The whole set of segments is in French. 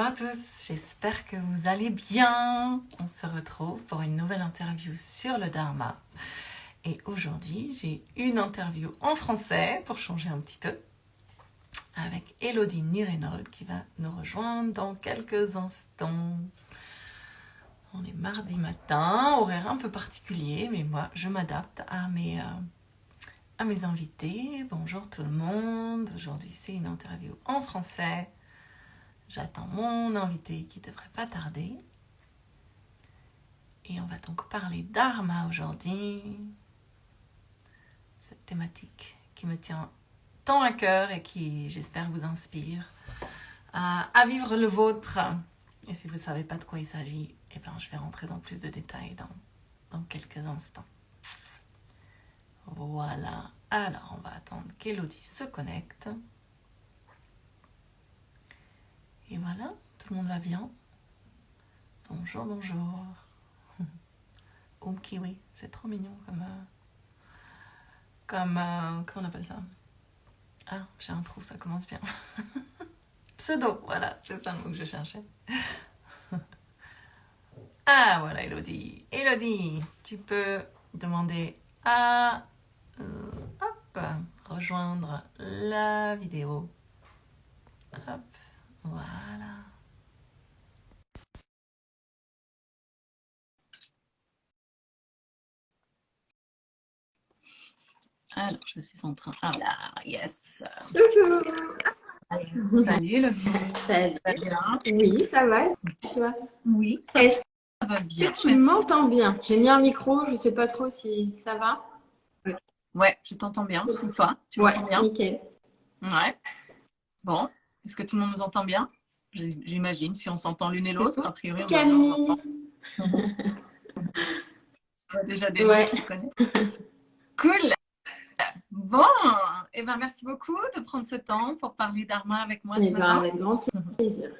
Bonjour à tous, j'espère que vous allez bien. On se retrouve pour une nouvelle interview sur le Dharma. Et aujourd'hui, j'ai une interview en français pour changer un petit peu avec Elodie Nirenol qui va nous rejoindre dans quelques instants. On est mardi matin, horaire un peu particulier, mais moi je m'adapte à mes invités. Bonjour tout le monde, aujourd'hui c'est une interview en français. J'attends mon invité qui ne devrait pas tarder. Et on va donc parler Dharma aujourd'hui. Cette thématique qui me tient tant à cœur et qui, j'espère, vous inspire à vivre le vôtre. Et si vous ne savez pas de quoi il s'agit, eh bien, je vais rentrer dans plus de détails dans quelques instants. Voilà. Alors, on va attendre qu'Elodie se connecte. Et voilà, tout le monde va bien. Bonjour, bonjour. Kiwi, c'est trop mignon comment on appelle ça? Ah, j'ai un trou, ça commence bien. Pseudo, voilà, c'est ça le mot que je cherchais. Ah, voilà, Elodie. Elodie, tu peux demander à rejoindre la vidéo. Hop, voilà. Alors, je suis en train... Ah là, yes. Salut, Elodie. Salut. Ça va bien? Oui, ça va. Toi? Oui, ça va bien. Tu m'entends bien? J'ai mis un micro, je sais pas trop si ça va. Ouais, je t'entends bien. Et toi, tu Ouais, m'entends bien? nickel. Ouais. Bon, est-ce que tout le monde nous entend bien? J'imagine, si on s'entend l'une et l'autre, a priori, on doit bien nous Camille. entendre. Déjà des noms Ouais. que tu connais. Cool. Bon, et ben merci beaucoup de prendre ce temps pour parler Dharma avec moi ce Eh ben, matin. avec grand plaisir.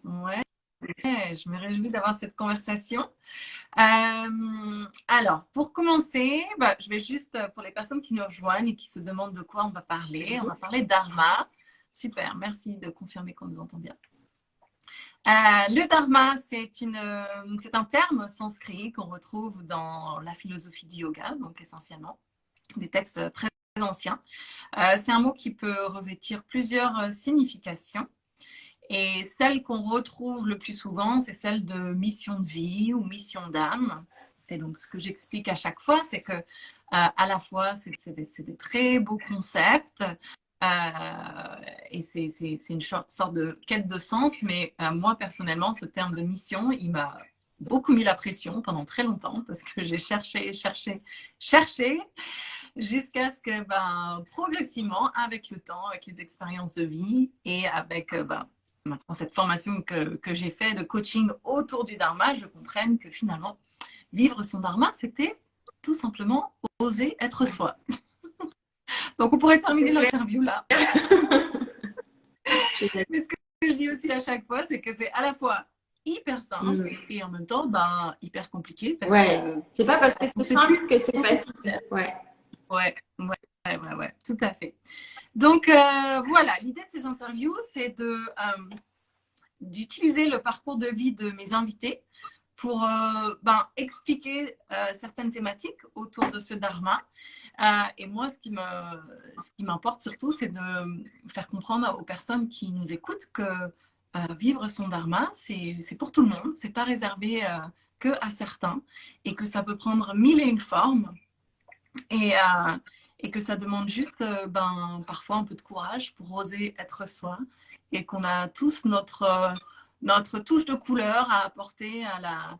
Ouais, je me réjouis d'avoir cette conversation. Alors, pour commencer, je vais juste, pour les personnes qui nous rejoignent et qui se demandent de quoi on va parler Dharma. Super, merci de confirmer qu'on nous entend bien. Le dharma, c'est un terme sanskrit qu'on retrouve dans la philosophie du yoga, donc essentiellement des textes très anciens. C'est un mot qui peut revêtir plusieurs significations. Et celle qu'on retrouve le plus souvent, c'est celle de mission de vie ou mission d'âme. Et donc, ce que j'explique à chaque fois, c'est que à la fois, c'est des très beaux concepts, et c'est une sorte de quête de sens, mais moi, personnellement, ce terme de mission, il m'a beaucoup mis la pression pendant très longtemps parce que j'ai cherché, jusqu'à ce que, progressivement, avec le temps, avec les expériences de vie et avec maintenant cette formation que j'ai fait de coaching autour du Dharma, je comprenne que finalement, vivre son Dharma, c'était tout simplement oser être soi. Donc, on pourrait terminer l'interview là. Mais ce que je dis aussi à chaque fois, c'est que c'est à la fois hyper simple et en même temps hyper compliqué. Parce que c'est pas parce que c'est simple que c'est facile. Ouais, tout à fait. Donc, voilà, l'idée de ces interviews, c'est d'utiliser le parcours de vie de mes invités pour expliquer certaines thématiques autour de ce dharma. Et moi, ce qui m'importe surtout, c'est de faire comprendre aux personnes qui nous écoutent que vivre son dharma, c'est pour tout le monde, c'est pas réservé que à certains, et que ça peut prendre mille et une formes, et que ça demande juste parfois un peu de courage pour oser être soi, et qu'on a tous notre touche de couleur à apporter à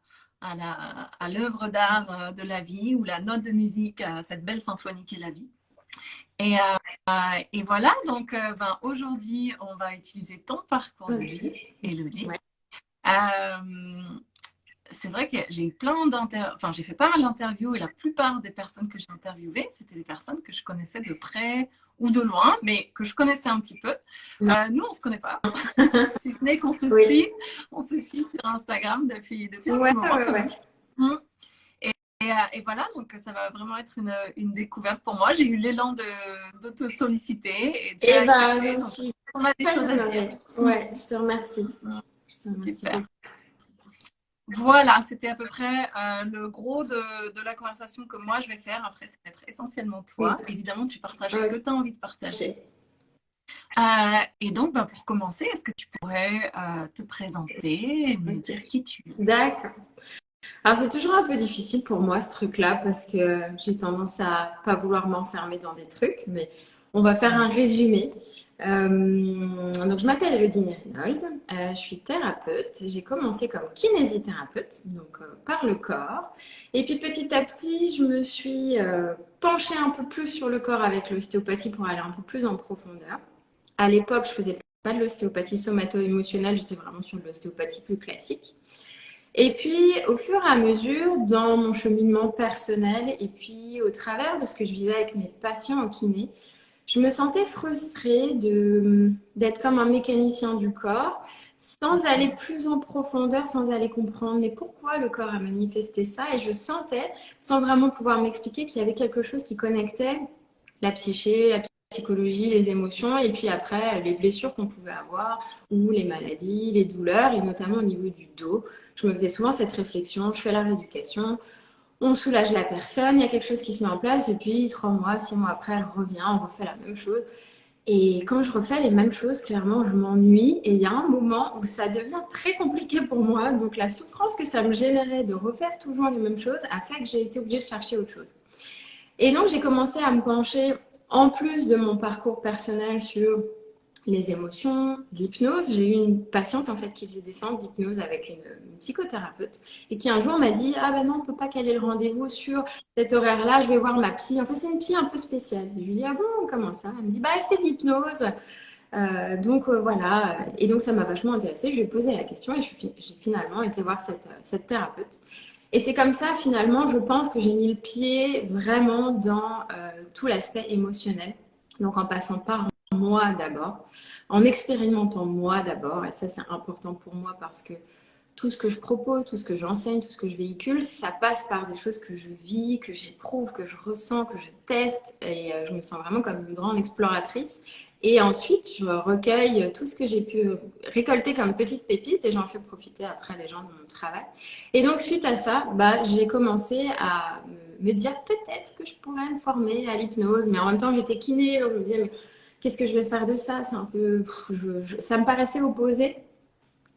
l'œuvre d'art de la vie, ou la note de musique à cette belle symphonie qu'est la vie. Et voilà, donc aujourd'hui, on va utiliser ton parcours de vie, Elodie. C'est vrai que j'ai eu j'ai fait pas mal d'interviews, et la plupart des personnes que j'ai interviewées, c'était des personnes que je connaissais de près ou de loin, mais que je connaissais un petit peu. Nous, on se connaît pas, si ce n'est qu'on se suit. On se suit sur Instagram depuis un petit moment. Et voilà, donc ça va vraiment être une découverte pour moi. J'ai eu l'élan de te solliciter, et tu as accepté, donc on a des choses à se dire. Ouais, je te remercie. Je te remercie Super. beaucoup. Voilà, c'était à peu près le gros de la conversation que moi je vais faire. Après, ça va être essentiellement Oui. toi. Évidemment, tu partages ce Ouais. que tu as envie de partager. Et donc, bah, pour commencer, est-ce que tu pourrais te présenter et me dire qui tu es? D'accord. Alors, c'est toujours un peu difficile pour moi, ce truc-là, parce que j'ai tendance à pas vouloir m'enfermer dans des trucs, mais on va faire un résumé. Donc, je m'appelle Elodie Reynolds, je suis thérapeute. J'ai commencé comme kinésithérapeute, donc par le corps. Et puis, petit à petit, je me suis penchée un peu plus sur le corps avec l'ostéopathie pour aller un peu plus en profondeur. À l'époque, je faisais pas de l'ostéopathie somato-émotionnelle, j'étais vraiment sur de l'ostéopathie plus classique. Et puis, au fur et à mesure, dans mon cheminement personnel et puis au travers de ce que je vivais avec mes patients en kiné, je me sentais frustrée d'être comme un mécanicien du corps, sans aller plus en profondeur, sans aller comprendre mais pourquoi le corps a manifesté ça. Et je sentais, sans vraiment pouvoir m'expliquer, qu'il y avait quelque chose qui connectait la psyché, la psychologie, les émotions, et puis après les blessures qu'on pouvait avoir, ou les maladies, les douleurs, et notamment au niveau du dos. Je me faisais souvent cette réflexion, je fais la rééducation, on soulage la personne, il y a quelque chose qui se met en place, et puis 3 mois, 6 mois après, elle revient, on refait la même chose. Et quand je refais les mêmes choses, clairement, je m'ennuie. Et il y a un moment où ça devient très compliqué pour moi. Donc la souffrance que ça me générait de refaire toujours les mêmes choses a fait que j'ai été obligée de chercher autre chose. Et donc j'ai commencé à me pencher, en plus de mon parcours personnel, sur les émotions, l'hypnose. J'ai eu une patiente en fait qui faisait des séances d'hypnose avec une psychothérapeute et qui un jour m'a dit ah ben non on peut pas caler le rendez-vous sur cet horaire-là, je vais voir ma psy. En fait c'est une psy un peu spéciale. Je lui dis ah bon comment ça? Elle me dit bah elle fait de l'hypnose. Voilà. Et donc ça m'a vachement intéressée. Je lui ai posé la question et j'ai finalement été voir cette thérapeute. Et c'est comme ça finalement je pense que j'ai mis le pied vraiment dans tout l'aspect émotionnel. Donc en passant par moi d'abord, en expérimentant moi d'abord, et ça c'est important pour moi parce que tout ce que je propose, tout ce que j'enseigne, tout ce que je véhicule, ça passe par des choses que je vis, que j'éprouve, que je ressens, que je teste, et je me sens vraiment comme une grande exploratrice. Et ensuite, je recueille tout ce que j'ai pu récolter comme petites pépites et j'en fais profiter après les gens de mon travail. Et donc, suite à ça, bah, j'ai commencé à me dire peut-être que je pourrais me former à l'hypnose, mais en même temps, j'étais kiné, donc je me disais, mais qu'est-ce que je vais faire de ça? C'est un peu, ça me paraissait opposé.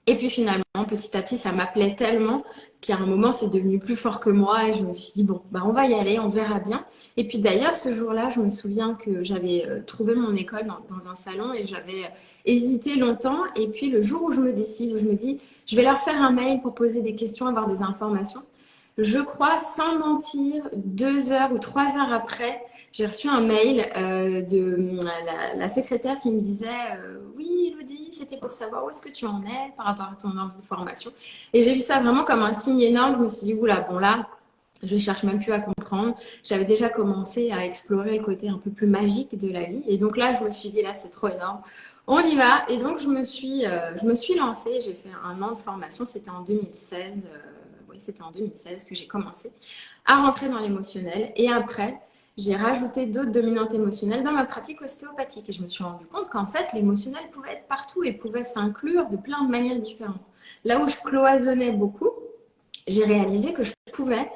Et puis finalement, petit à petit, ça m'appelait tellement qu'à un moment, c'est devenu plus fort que moi et je me suis dit, bon, bah, on va y aller, on verra bien. Et puis d'ailleurs, ce jour-là, je me souviens que j'avais trouvé mon école dans un salon et j'avais hésité longtemps. Et puis le jour où je me décide, où je me dis, je vais leur faire un mail pour poser des questions, avoir des informations, je crois, sans mentir, 2 heures ou 3 heures après, j'ai reçu un mail de la secrétaire qui me disait oui, Elodie, c'était pour savoir où est-ce que tu en es par rapport à ton envie de formation. Et j'ai vu ça vraiment comme un signe énorme. Je me suis dit, oula, bon là, je cherche même plus à comprendre. J'avais déjà commencé à explorer le côté un peu plus magique de la vie. Et donc là, je me suis dit, là, c'est trop énorme. On y va. Et donc, je me suis lancée. J'ai fait un an de formation. C'était en 2016. Oui, c'était en 2016 que j'ai commencé à rentrer dans l'émotionnel. Et après, j'ai rajouté d'autres dominantes émotionnelles dans ma pratique ostéopathique. Et je me suis rendu compte qu'en fait, l'émotionnel pouvait être partout et pouvait s'inclure de plein de manières différentes. Là où je cloisonnais beaucoup, j'ai réalisé que je pouvais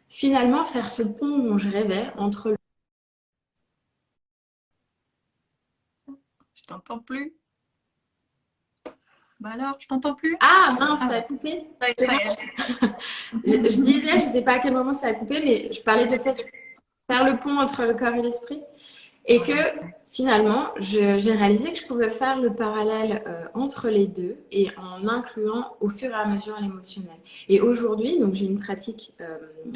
finalement faire ce pont dont je rêvais entre le... Je t'entends plus. Bah alors, je t'entends plus. Ah mince, Ah ça a ouais, coupé. ça y C'est bon. est. Je disais, je ne sais pas à quel moment ça a coupé, mais je parlais de faire le pont entre le corps et l'esprit. Et que finalement, j'ai réalisé que je pouvais faire le parallèle entre les deux et en incluant au fur et à mesure l'émotionnel. Et aujourd'hui, donc j'ai une pratique,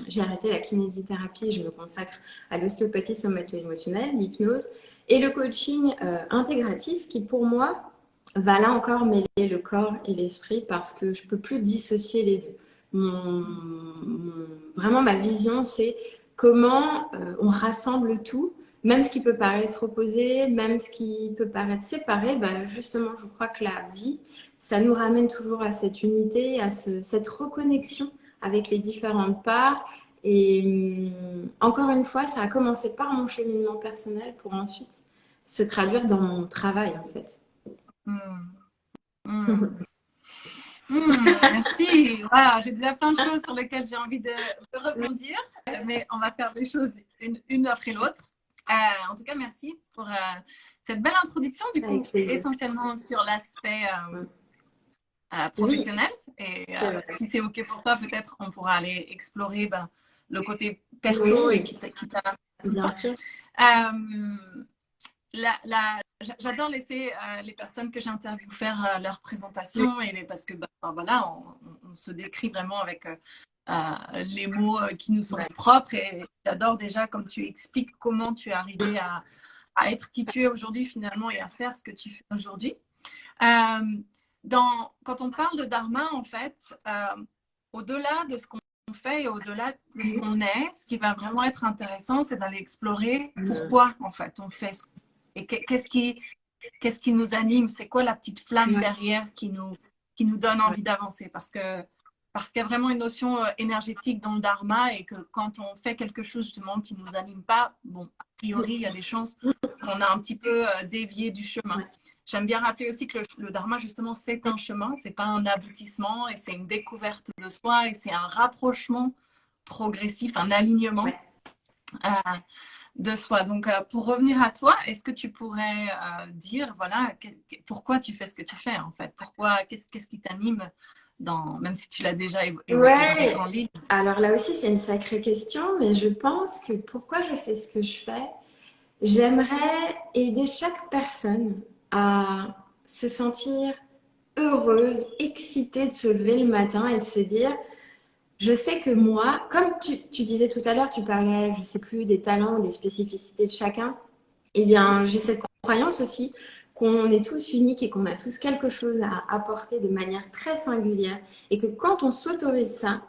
j'ai arrêté la kinésithérapie, je me consacre à l'ostéopathie somato-émotionnelle, l'hypnose et le coaching intégratif qui pour moi va là encore mêler le corps et l'esprit parce que je peux plus dissocier les deux. Vraiment ma vision, c'est comment on rassemble tout même ce qui peut paraître opposé, même ce qui peut paraître séparé, bah justement, je crois que la vie, ça nous ramène toujours à cette unité, à cette reconnexion avec les différentes parts. Et encore une fois, ça a commencé par mon cheminement personnel pour ensuite se traduire dans mon travail, en fait. Hmm. Hmm. Merci. Wow, j'ai déjà plein de choses sur lesquelles j'ai envie de rebondir, mais on va faire les choses une après l'autre. En tout cas, merci pour cette belle introduction, du coup, Avec plaisir. essentiellement sur l'aspect Oui, professionnel. Et c'est vrai. si c'est OK pour toi, peut-être on pourra aller explorer le côté perso et Oui, qui t'a tout bien ça. sûr. J'adore laisser les personnes que j'interviewe faire leur présentation parce que voilà, on se décrit vraiment avec les mots qui nous sont Ouais. propres et j'adore déjà comme tu expliques comment tu es arrivé à être qui tu es aujourd'hui finalement et à faire ce que tu fais aujourd'hui. Quand on parle de dharma, en fait, au-delà de ce qu'on fait et au-delà de ce qu'on est, ce qui va vraiment être intéressant, c'est d'aller explorer pourquoi, en fait, on fait et qu'est-ce qui nous anime, c'est quoi la petite flamme derrière qui nous donne envie d'avancer parce qu'il y a vraiment une notion énergétique dans le dharma et que quand on fait quelque chose justement qui ne nous anime pas, bon, a priori, il y a des chances qu'on a un petit peu dévié du chemin. J'aime bien rappeler aussi que le dharma, justement, c'est un chemin, c'est pas un aboutissement et c'est une découverte de soi et c'est un rapprochement progressif, un alignement de soi. Donc, pour revenir à toi, est-ce que tu pourrais dire, voilà, pourquoi tu fais ce que tu fais, en fait? Pourquoi, qu'est-ce qui t'anime même si tu l'as déjà évoqué dans les Ouais, grandes lignes? alors là aussi, c'est une sacrée question, mais je pense que pourquoi je fais ce que je fais, j'aimerais aider chaque personne à se sentir heureuse, excitée de se lever le matin et de se dire, je sais que moi, comme tu disais tout à l'heure, tu parlais, je sais plus, des talents, des spécificités de chacun, eh bien, j'ai cette croyance aussi qu'on est tous uniques et qu'on a tous quelque chose à apporter de manière très singulière et que quand on s'autorise ça,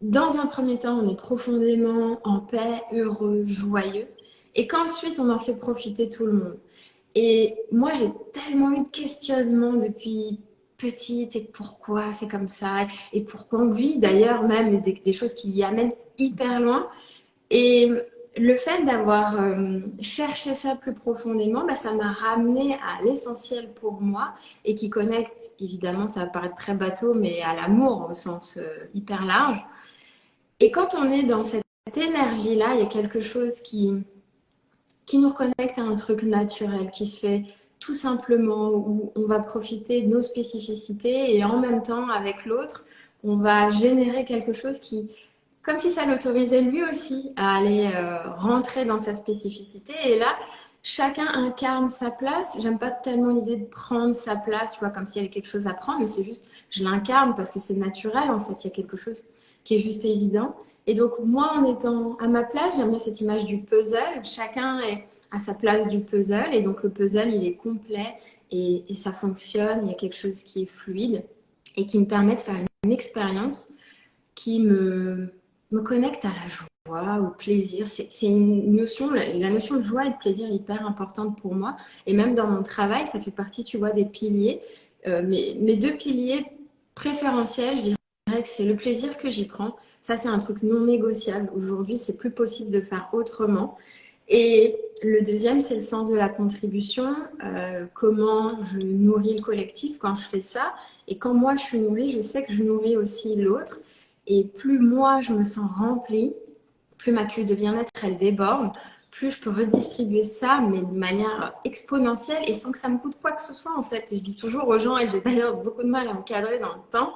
dans un premier temps, on est profondément en paix, heureux, joyeux et qu'ensuite on en fait profiter tout le monde. Et moi, j'ai tellement eu de questionnements depuis petite et pourquoi c'est comme ça et pourquoi on vit d'ailleurs même des choses qui y amènent hyper loin. Et le fait d'avoir cherché ça plus profondément, bah, ça m'a ramené à l'essentiel pour moi et qui connecte, évidemment, ça va paraître très bateau, mais à l'amour au sens hyper large. Et quand on est dans cette énergie-là, il y a quelque chose qui nous reconnecte à un truc naturel, qui se fait tout simplement, où on va profiter de nos spécificités et en même temps, avec l'autre, on va générer quelque chose qui, comme si ça l'autorisait lui aussi à aller rentrer dans sa spécificité. Et là, chacun incarne sa place. J'aime pas tellement l'idée de prendre sa place, tu vois, comme s'il y avait quelque chose à prendre, mais c'est juste, je l'incarne parce que c'est naturel, en fait. Il y a quelque chose qui est juste évident. Et donc, moi, en étant à ma place, j'aime bien cette image du puzzle. Chacun est à sa place du puzzle. Et donc, le puzzle, il est complet et ça fonctionne. Il y a quelque chose qui est fluide et qui me permet de faire une expérience qui me connecte à la joie, au plaisir. C'est une notion, la notion de joie et de plaisir est hyper importante pour moi. Et même dans mon travail, ça fait partie, tu vois, des piliers. Mes deux piliers préférentiels, je dirais que c'est le plaisir que j'y prends. Ça, c'est un truc non négociable. Aujourd'hui, c'est plus possible de faire autrement. Et le deuxième, c'est le sens de la contribution. Comment je nourris le collectif quand je fais ça. Et quand moi, je suis nourrie, je sais que je nourris aussi l'autre. Et plus moi, je me sens remplie, plus ma queue de bien-être, elle déborde, plus je peux redistribuer ça, mais de manière exponentielle et sans que ça me coûte quoi que ce soit, en fait. Je dis toujours aux gens, et j'ai d'ailleurs beaucoup de mal à encadrer dans le temps,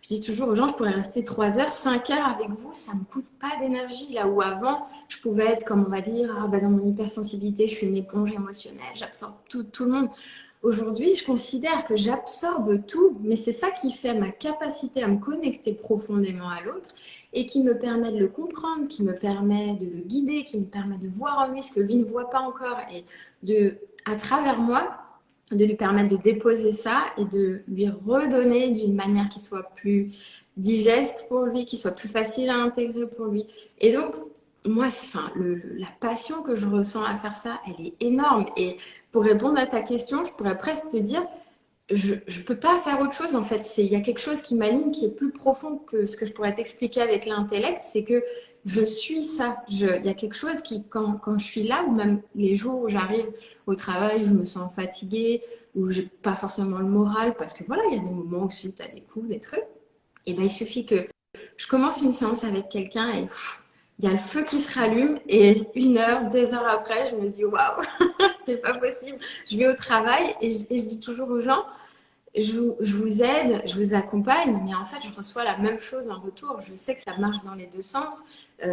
je dis toujours aux gens, je pourrais rester 3 heures, 5 heures avec vous, ça ne me coûte pas d'énergie. Là où avant, je pouvais être, comme on va dire, ah, bah, dans mon hypersensibilité, je suis une éponge émotionnelle, j'absorbe tout le monde. Aujourd'hui, je considère que j'absorbe tout, mais c'est ça qui fait ma capacité à me connecter profondément à l'autre et qui me permet de le comprendre, qui me permet de le guider, qui me permet de voir en lui ce que lui ne voit pas encore et de, à travers moi, de lui permettre de déposer ça et de lui redonner d'une manière qui soit plus digeste pour lui, qui soit plus facile à intégrer pour lui. Et donc, moi, enfin, la passion que je ressens à faire ça, elle est énorme. Et pour répondre à ta question, je pourrais presque te dire, je ne peux pas faire autre chose en fait. Il y a quelque chose qui m'anime, qui est plus profond que ce que je pourrais t'expliquer avec l'intellect, c'est que je suis ça. Il y a quelque chose qui, quand je suis là, ou même les jours où j'arrive au travail, je me sens fatiguée, où j'ai pas forcément le moral, parce que voilà, il y a des moments aussi où tu as des coups, des trucs. Et ben, il suffit que je commence une séance avec quelqu'un et il y a le feu qui se rallume et 1 heure, 2 heures après, je me dis waouh, c'est pas possible. Je vais au travail et je dis toujours aux gens, je vous aide, je vous accompagne, mais en fait, je reçois la même chose en retour. Je sais que ça marche dans les deux sens.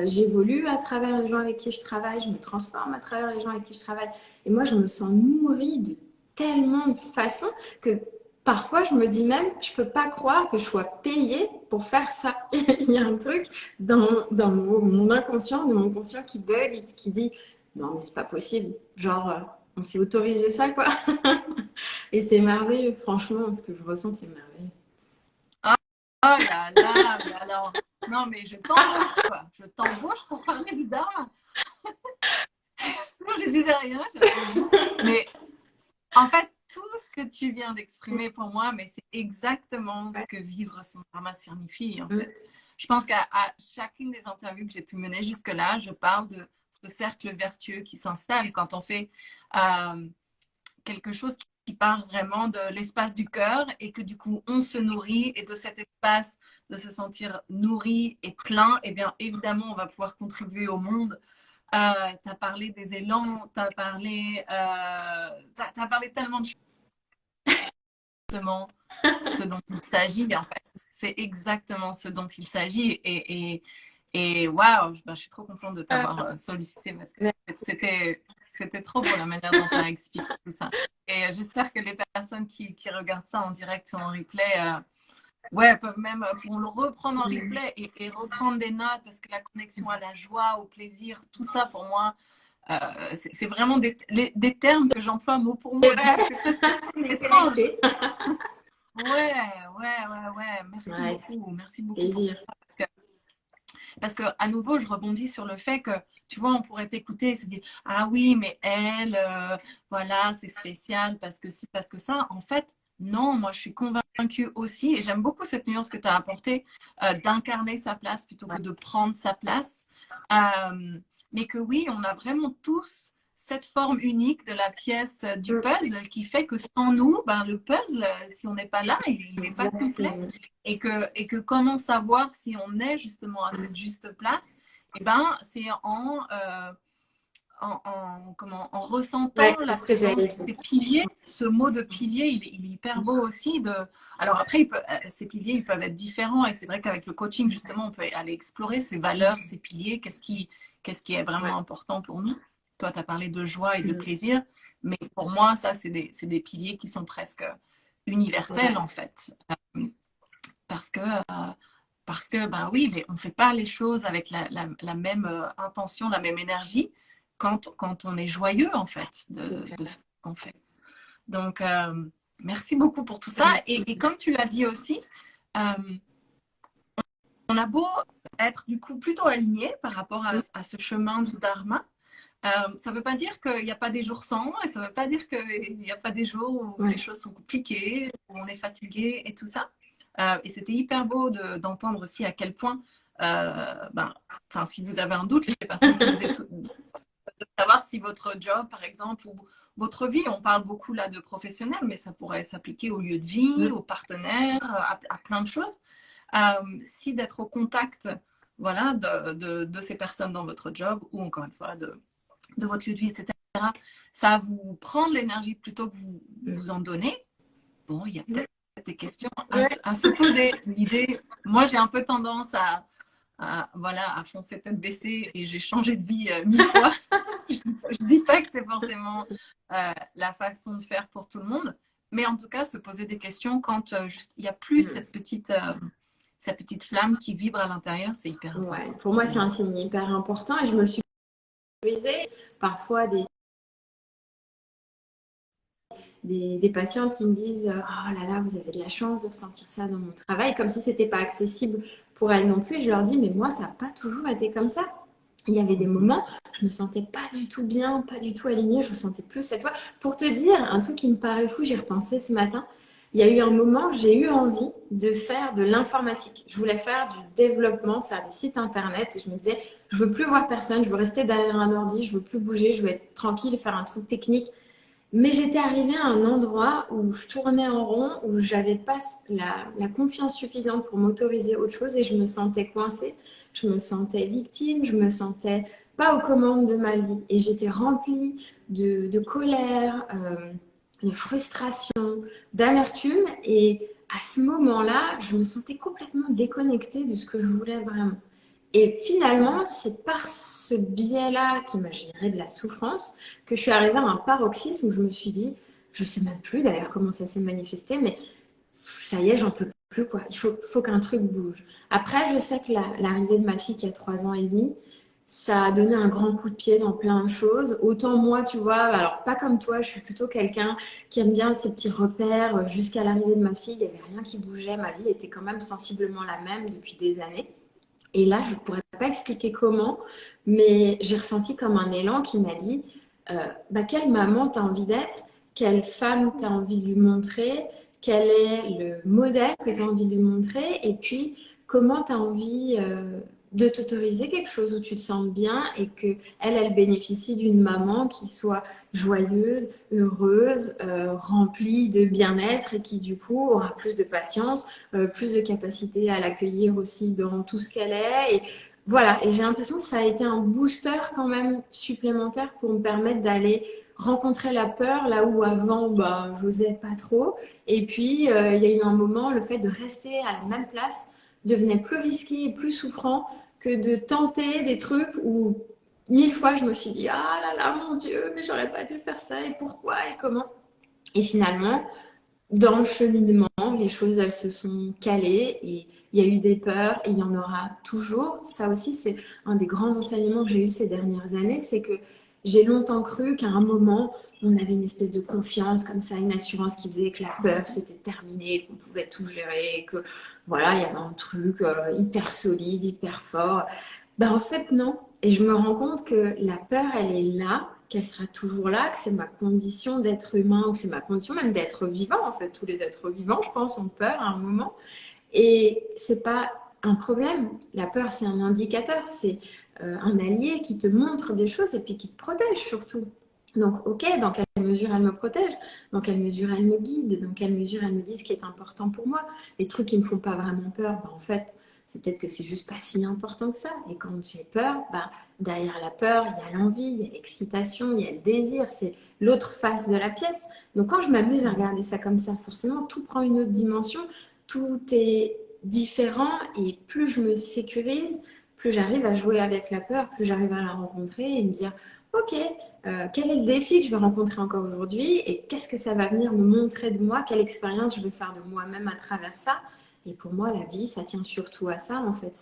J'évolue à travers les gens avec qui je travaille, je me transforme à travers les gens avec qui je travaille. Et moi, je me sens nourrie de tellement de façons que parfois, je me dis même, je peux pas croire que je sois payée pour faire ça. Il y a un truc dans mon inconscient, de mon conscient qui bug et qui dit, non, mais c'est pas possible. Genre, on s'est autorisé ça, quoi. Et c'est merveilleux, franchement, ce que je ressens, c'est merveilleux. Ah, oh là là, mais alors, non, mais je t'embauche, quoi. Je t'embauche pour parler du dharma. Moi, je disais rien, mais en fait, tout ce que tu viens d'exprimer pour moi, mais c'est exactement ce que vivre son dharma signifie, en fait. Je pense qu'à chacune des interviews que j'ai pu mener jusque-là, je parle de ce cercle vertueux qui s'installe quand on fait quelque chose qui part vraiment de l'espace du cœur et que du coup on se nourrit, et de cet espace de se sentir nourri et plein, et bien évidemment on va pouvoir contribuer au monde. Tu as parlé des élans, tu as parlé tellement de choses, justement ce dont il s'agit en fait. C'est exactement ce dont il s'agit, et waouh, je suis trop contente de t'avoir sollicité parce que c'était trop beau la manière dont tu as expliqué tout ça. Et j'espère que les personnes qui regardent ça en direct ou en replay, ouais, peuvent même pour le reprendre en replay et reprendre des notes, parce que la connexion à la joie, au plaisir, tout ça pour moi, c'est vraiment des termes que j'emploie mot pour mot. C'est étrange. Ouais. Merci beaucoup pour tout ça, parce que à nouveau, je rebondis sur le fait que, tu vois, on pourrait t'écouter et se dire, ah oui, mais elle, voilà, c'est spécial parce que si, parce que ça. En fait, non, moi, je suis convaincue aussi, et j'aime beaucoup cette nuance que tu as apportée, d'incarner sa place plutôt que de prendre sa place. Mais que oui, on a vraiment tous cette forme unique de la pièce du puzzle qui fait que sans nous, ben, le puzzle, si on n'est pas là, il n'est pas complet. Et que comment savoir si on est justement à cette juste place, et ben, c'est en ressentant la présence des piliers. Ce mot de pilier, il est hyper beau aussi. Alors après, ces piliers, ils peuvent être différents, et c'est vrai qu'avec le coaching, justement, on peut aller explorer ces valeurs, ces piliers, qu'est-ce qui est vraiment important pour nous. Toi, tu as parlé de joie et de plaisir, mais pour moi, ça, c'est des piliers qui sont presque universels, en fait. Parce que ben oui, on ne fait pas les choses avec la même intention, la même énergie quand on est joyeux, en fait, de ce qu'on fait. Donc, merci beaucoup pour tout ça. Et comme tu l'as dit aussi, on a beau être du coup plutôt aligné par rapport à ce chemin du dharma. Ça ne veut pas dire qu'il n'y a pas des jours sans, et ça ne veut pas dire qu'il n'y a pas des jours où les choses sont compliquées, où on est fatigué et tout ça. Et c'était hyper beau d'entendre aussi à quel point, si vous avez un doute, les personnes qui nous écoutent, de savoir si votre job, par exemple, ou votre vie, on parle beaucoup là de professionnel, mais ça pourrait s'appliquer au lieu de vie, aux partenaires, à plein de choses. Si d'être au contact, voilà, de ces personnes dans votre job, ou encore une fois de votre lieu de vie, etc., ça vous prend de l'énergie plutôt que vous en donnez. Bon, il y a peut-être des questions à se poser. L'idée, moi, j'ai un peu tendance à foncer tête baissée, et j'ai changé de vie 1000 fois. Je dis pas que c'est forcément la façon de faire pour tout le monde, mais en tout cas, se poser des questions quand il n'y a plus cette petite flamme qui vibre à l'intérieur, c'est hyper important. Ouais, pour moi, c'est un signe hyper important, et je me le suis autorisé parfois des patientes qui me disent oh là là, vous avez de la chance de ressentir ça dans mon travail, comme si c'était pas accessible pour elles non plus. Et je leur dis mais moi, ça n'a pas toujours été comme ça. Il y avait des moments, je me sentais pas du tout bien, pas du tout alignée, je ressentais plus cette joie. Pour te dire, un truc qui me paraît fou, j'y repensais ce matin. Il y a eu un moment, j'ai eu envie de faire de l'informatique. Je voulais faire du développement, faire des sites internet. Et je me disais, je veux plus voir personne, je veux rester derrière un ordi, je veux plus bouger, je veux être tranquille, faire un truc technique. Mais j'étais arrivée à un endroit où je tournais en rond, où j'avais pas la confiance suffisante pour m'autoriser autre chose et je me sentais coincée, je me sentais victime, je me sentais pas aux commandes de ma vie. Et j'étais remplie de colère, de frustration, d'amertume. Et à ce moment-là, je me sentais complètement déconnectée de ce que je voulais vraiment. Et finalement, c'est par ce biais-là qui m'a généré de la souffrance que je suis arrivée à un paroxysme où je me suis dit, je ne sais même plus d'ailleurs comment ça s'est manifesté, mais ça y est, j'en peux plus quoi. Il faut qu'un truc bouge. Après, je sais que l'arrivée de ma fille qui a 3 ans et demi, ça a donné un grand coup de pied dans plein de choses. Autant moi, tu vois, alors pas comme toi, je suis plutôt quelqu'un qui aime bien ces petits repères. Jusqu'à l'arrivée de ma fille, il n'y avait rien qui bougeait. Ma vie était quand même sensiblement la même depuis des années. Et là, je ne pourrais pas expliquer comment, mais j'ai ressenti comme un élan qui m'a dit bah, quelle maman tu as envie d'être, quelle femme tu as envie de lui montrer, quel est le modèle que tu as envie de lui montrer, et puis comment tu as envie de t'autoriser quelque chose où tu te sens bien et que elle bénéficie d'une maman qui soit joyeuse, heureuse, remplie de bien-être et qui du coup aura plus de patience, plus de capacité à l'accueillir aussi dans tout ce qu'elle est. Et voilà, et j'ai l'impression que ça a été un booster quand même supplémentaire pour me permettre d'aller rencontrer la peur là où avant bah, j'osais pas trop. Et puis il y a eu un moment, le fait de rester à la même place devenait plus risqué et plus souffrant que de tenter des trucs où 1000 fois je me suis dit ah là là mon Dieu mais j'aurais pas dû faire ça et pourquoi et comment. Et finalement dans le cheminement, les choses, elles se sont calées et il y a eu des peurs et il y en aura toujours. Ça aussi, c'est un des grands enseignements que j'ai eu ces dernières années, c'est que j'ai longtemps cru qu'à un moment, on avait une espèce de confiance comme ça, une assurance qui faisait que la peur c'était terminé, qu'on pouvait tout gérer, que voilà, il y avait un truc hyper solide, hyper fort. Ben, en fait, non. Et je me rends compte que la peur, elle est là, qu'elle sera toujours là, que c'est ma condition d'être humain, ou que c'est ma condition même d'être vivant. En fait, tous les êtres vivants, je pense, ont peur à un moment. Et c'est pas un problème. La peur, c'est un indicateur, c'est un allié qui te montre des choses et puis qui te protège surtout. Donc, ok, dans quelle mesure elle me protège, dans quelle mesure elle me guide, dans quelle mesure elle me dit ce qui est important pour moi. Les trucs qui me font pas vraiment peur, bah, en fait, c'est peut-être que c'est juste pas si important que ça. Et quand j'ai peur, bah, derrière la peur, il y a l'envie, il y a l'excitation, il y a le désir. C'est l'autre face de la pièce. Donc, quand je m'amuse à regarder ça comme ça, forcément, tout prend une autre dimension, tout est différent et plus je me sécurise, plus j'arrive à jouer avec la peur, plus j'arrive à la rencontrer et me dire, ok, quel est le défi que je vais rencontrer encore aujourd'hui et qu'est-ce que ça va venir me montrer de moi, quelle expérience je vais faire de moi-même à travers ça. Et pour moi, la vie, ça tient surtout à ça, en fait.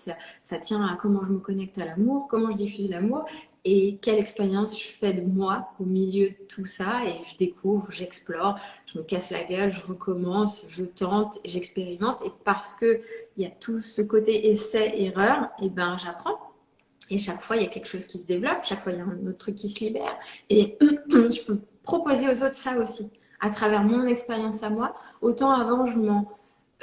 Ça tient à comment je me connecte à l'amour, comment je diffuse l'amour et quelle expérience je fais de moi au milieu de tout ça. Et je découvre, j'explore, je me casse la gueule, je recommence, je tente, j'expérimente. Et parce qu'il y a tout ce côté essai-erreur, et ben, j'apprends. Et chaque fois, il y a quelque chose qui se développe, chaque fois, il y a un autre truc qui se libère. Et je peux proposer aux autres ça aussi, à travers mon expérience à moi. Autant avant,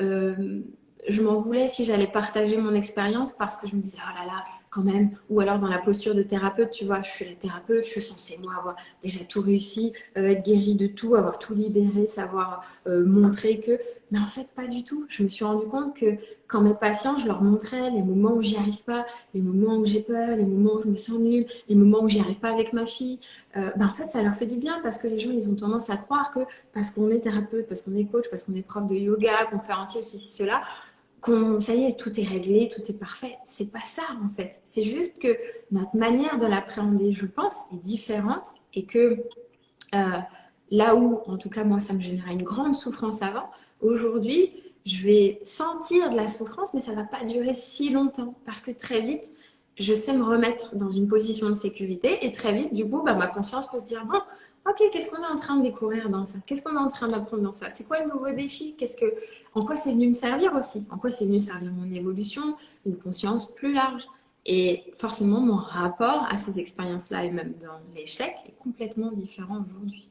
euh, je m'en voulais si j'allais partager mon expérience parce que je me disais, oh là là, quand même. Ou alors dans la posture de thérapeute, tu vois, je suis la thérapeute, je suis censée, moi, avoir déjà tout réussi, être guérie de tout, avoir tout libéré, savoir montrer que. Mais en fait, pas du tout. Je me suis rendu compte que quand mes patients, je leur montrais les moments où j'y arrive pas, les moments où j'ai peur, les moments où je me sens nulle, les moments où j'y arrive pas avec ma fille, ben en fait, ça leur fait du bien parce que les gens, ils ont tendance à croire que parce qu'on est thérapeute, parce qu'on est coach, parce qu'on est prof de yoga, conférencier, ceci, cela, ça y est, tout est réglé, tout est parfait. C'est pas ça, en fait. C'est juste que notre manière de l'appréhender, je pense, est différente et que euh, là où, en tout cas, moi, ça me générait une grande souffrance avant, aujourd'hui, je vais sentir de la souffrance, mais ça va pas durer si longtemps parce que très vite, je sais me remettre dans une position de sécurité et très vite, du coup, bah, ma conscience peut se dire, bon, ok, qu'est-ce qu'on est en train de découvrir dans ça? Qu'est-ce qu'on est en train d'apprendre dans ça? C'est quoi le nouveau défi? En quoi c'est venu me servir aussi? En quoi c'est venu servir mon évolution, une conscience plus large? Et forcément, mon rapport à ces expériences-là et même dans l'échec est complètement différent aujourd'hui.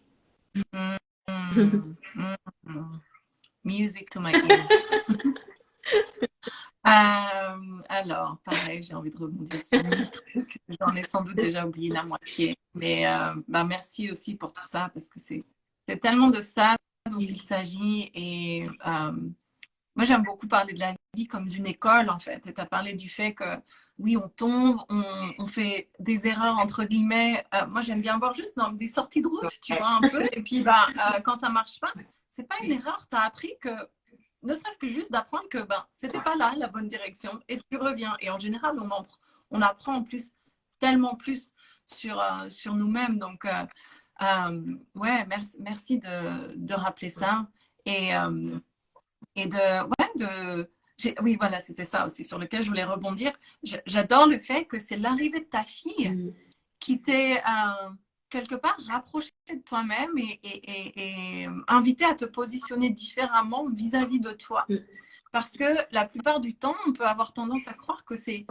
Mm, mm, mm, mm. Music to my ears. Alors, pareil, j'ai envie de rebondir sur 1000 trucs. J'en ai sans doute déjà oublié la moitié. Mais bah, merci aussi pour tout ça parce que c'est c'est tellement de ça dont il s'agit. Et moi, j'aime beaucoup parler de la vie comme d'une école, en fait. Et tu as parlé du fait que, oui, on tombe, on fait des erreurs, entre guillemets. Moi, j'aime bien voir juste dans des sorties de route, tu vois, un peu. Et puis, quand ça marche pas, c'est pas une erreur. Tu as appris que, ne serait-ce que juste d'apprendre que c'était pas là la bonne direction. Et tu reviens. Et en général, on apprend en plus tellement plus sur nous-mêmes. Donc, ouais, merci de rappeler ça. Et oui, voilà, c'était ça aussi sur lequel je voulais rebondir. J'adore le fait que c'est l'arrivée de ta fille qui t'est quelque part rapproché de toi-même et invité à te positionner différemment vis-à-vis de toi. Parce que la plupart du temps, on peut avoir tendance à croire que c'est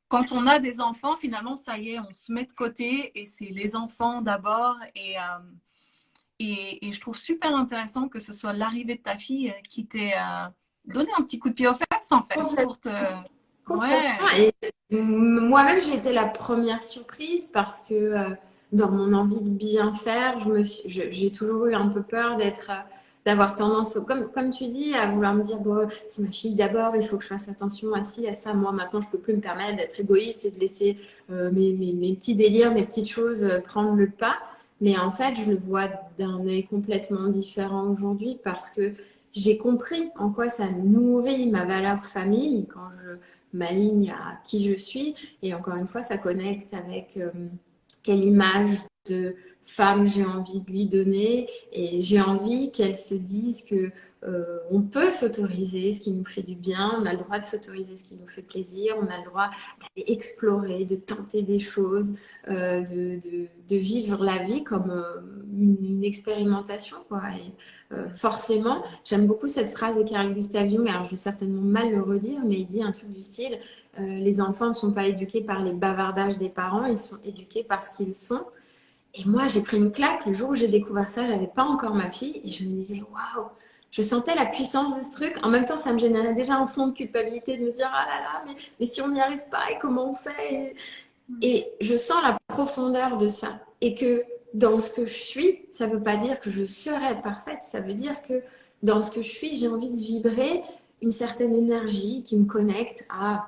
quand on a des enfants, finalement, ça y est, on se met de côté et c'est les enfants d'abord. Et je trouve super intéressant que ce soit l'arrivée de ta fille qui t'ait donné un petit coup de pied aux fesses, en fait, pour te... Ouais. Et moi-même, j'ai été la première surprise parce que dans mon envie de bien faire, j'ai toujours eu un peu peur d'avoir tendance, comme tu dis, à vouloir me dire, bon, c'est ma fille d'abord, il faut que je fasse attention à ci, à ça. Moi, maintenant, je peux plus me permettre d'être égoïste et de laisser mes petits délires, mes petites choses prendre le pas. Mais en fait, je le vois d'un œil complètement différent aujourd'hui parce que j'ai compris en quoi ça nourrit ma valeur famille quand je m'aligne à qui je suis. Et encore une fois, ça connecte avec quelle image de femme j'ai envie de lui donner. Et j'ai envie qu'elle se dise que on peut s'autoriser ce qui nous fait du bien, on a le droit de s'autoriser ce qui nous fait plaisir, on a le droit d'aller explorer, de tenter des choses, de vivre la vie comme une expérimentation, quoi. Et forcément, j'aime beaucoup cette phrase de Carl Gustav Jung, alors je vais certainement mal le redire, mais il dit un truc du style les enfants ne sont pas éduqués par les bavardages des parents, ils sont éduqués parce qu'ils sont. Et moi, j'ai pris une claque le jour où j'ai découvert ça. J'avais pas encore ma fille et je me disais, waouh, je sentais la puissance de ce truc. En même temps, ça me générait déjà un fond de culpabilité de me dire, ah là là, mais si on n'y arrive pas et comment on fait et je sens la profondeur de ça. Et que dans ce que je suis, ça ne veut pas dire que je serai parfaite. Ça veut dire que dans ce que je suis, j'ai envie de vibrer une certaine énergie qui me connecte à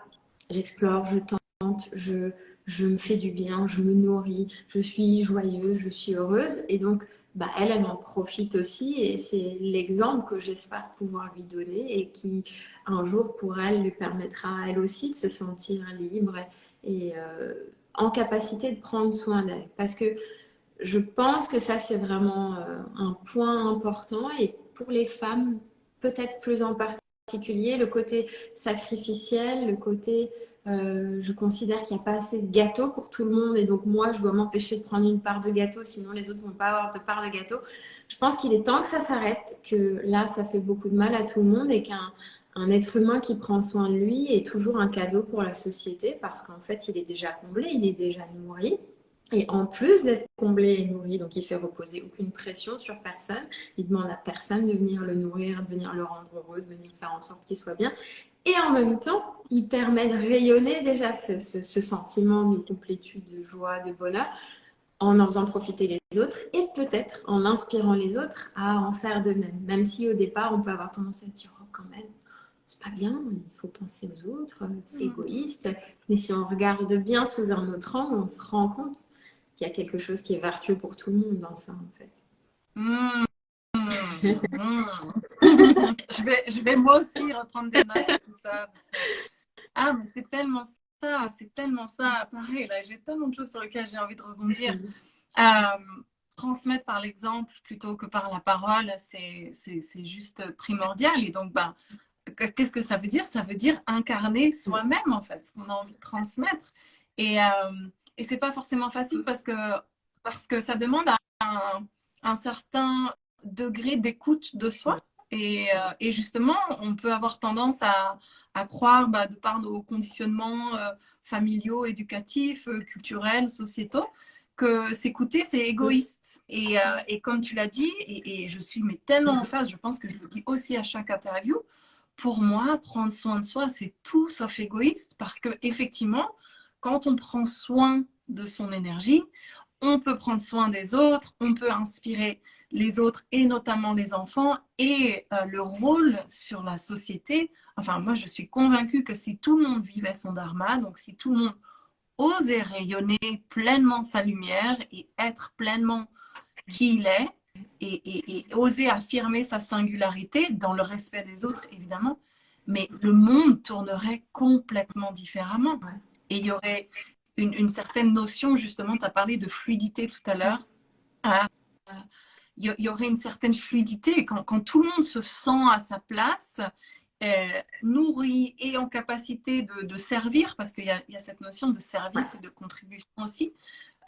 j'explore, je tente, je me fais du bien, je me nourris, je suis joyeuse, je suis heureuse. Et donc, elle en profite aussi. Et c'est l'exemple que j'espère pouvoir lui donner et qui, un jour, pour elle, lui permettra, elle aussi, de se sentir libre et en capacité de prendre soin d'elle. Parce que je pense que ça, c'est vraiment un point important. Et pour les femmes, peut-être plus en particulier, le côté sacrificiel, le côté je considère qu'il n'y a pas assez de gâteau pour tout le monde et donc moi, je dois m'empêcher de prendre une part de gâteau, sinon les autres ne vont pas avoir de part de gâteau. Je pense qu'il est temps que ça s'arrête, que là, ça fait beaucoup de mal à tout le monde et qu'un être humain qui prend soin de lui est toujours un cadeau pour la société parce qu'en fait, il est déjà comblé, il est déjà nourri. Et en plus d'être comblé et nourri, donc il fait reposer aucune pression sur personne, il demande à personne de venir le nourrir, de venir le rendre heureux, de venir faire en sorte qu'il soit bien. Et en même temps, il permet de rayonner déjà ce sentiment de complétude, de joie, de bonheur, en faisant profiter les autres et peut-être en inspirant les autres à en faire de même. Même si au départ, on peut avoir tendance à dire, oh, quand même, c'est pas bien, il faut penser aux autres, c'est égoïste. Mais si on regarde bien sous un autre angle, on se rend compte qu'il y a quelque chose qui est vertueux pour tout le monde dans ça, en fait. Je vais moi aussi reprendre des notes et tout ça. Ah, mais c'est tellement ça, c'est tellement ça. Pareil, là, j'ai tellement de choses sur lesquelles j'ai envie de rebondir. Transmettre par l'exemple plutôt que par la parole, c'est juste primordial. Et donc, qu'est-ce que ça veut dire? Ça veut dire incarner soi-même, en fait, ce qu'on a envie de transmettre. Et c'est pas forcément facile parce que ça demande un certain degré d'écoute de soi. Et justement, on peut avoir tendance à croire, de par nos conditionnements familiaux, éducatifs, culturels, sociétaux, que s'écouter, c'est égoïste. Et comme tu l'as dit, et je suis mais tellement en phase, je pense que je le dis aussi à chaque interview, pour moi, prendre soin de soi, c'est tout sauf égoïste parce que effectivement, quand on prend soin de son énergie, on peut prendre soin des autres, on peut inspirer les autres et notamment les enfants et le rôle sur la société. Enfin, moi, je suis convaincue que si tout le monde vivait son dharma, donc si tout le monde osait rayonner pleinement sa lumière et être pleinement qui il est et oser affirmer sa singularité dans le respect des autres, évidemment, mais le monde tournerait complètement différemment. Et il y aurait une certaine notion, justement, tu as parlé de fluidité tout à l'heure. Il y aurait une certaine fluidité quand tout le monde se sent à sa place, nourri et en capacité de servir, parce qu'il y a cette notion de service et de contribution aussi,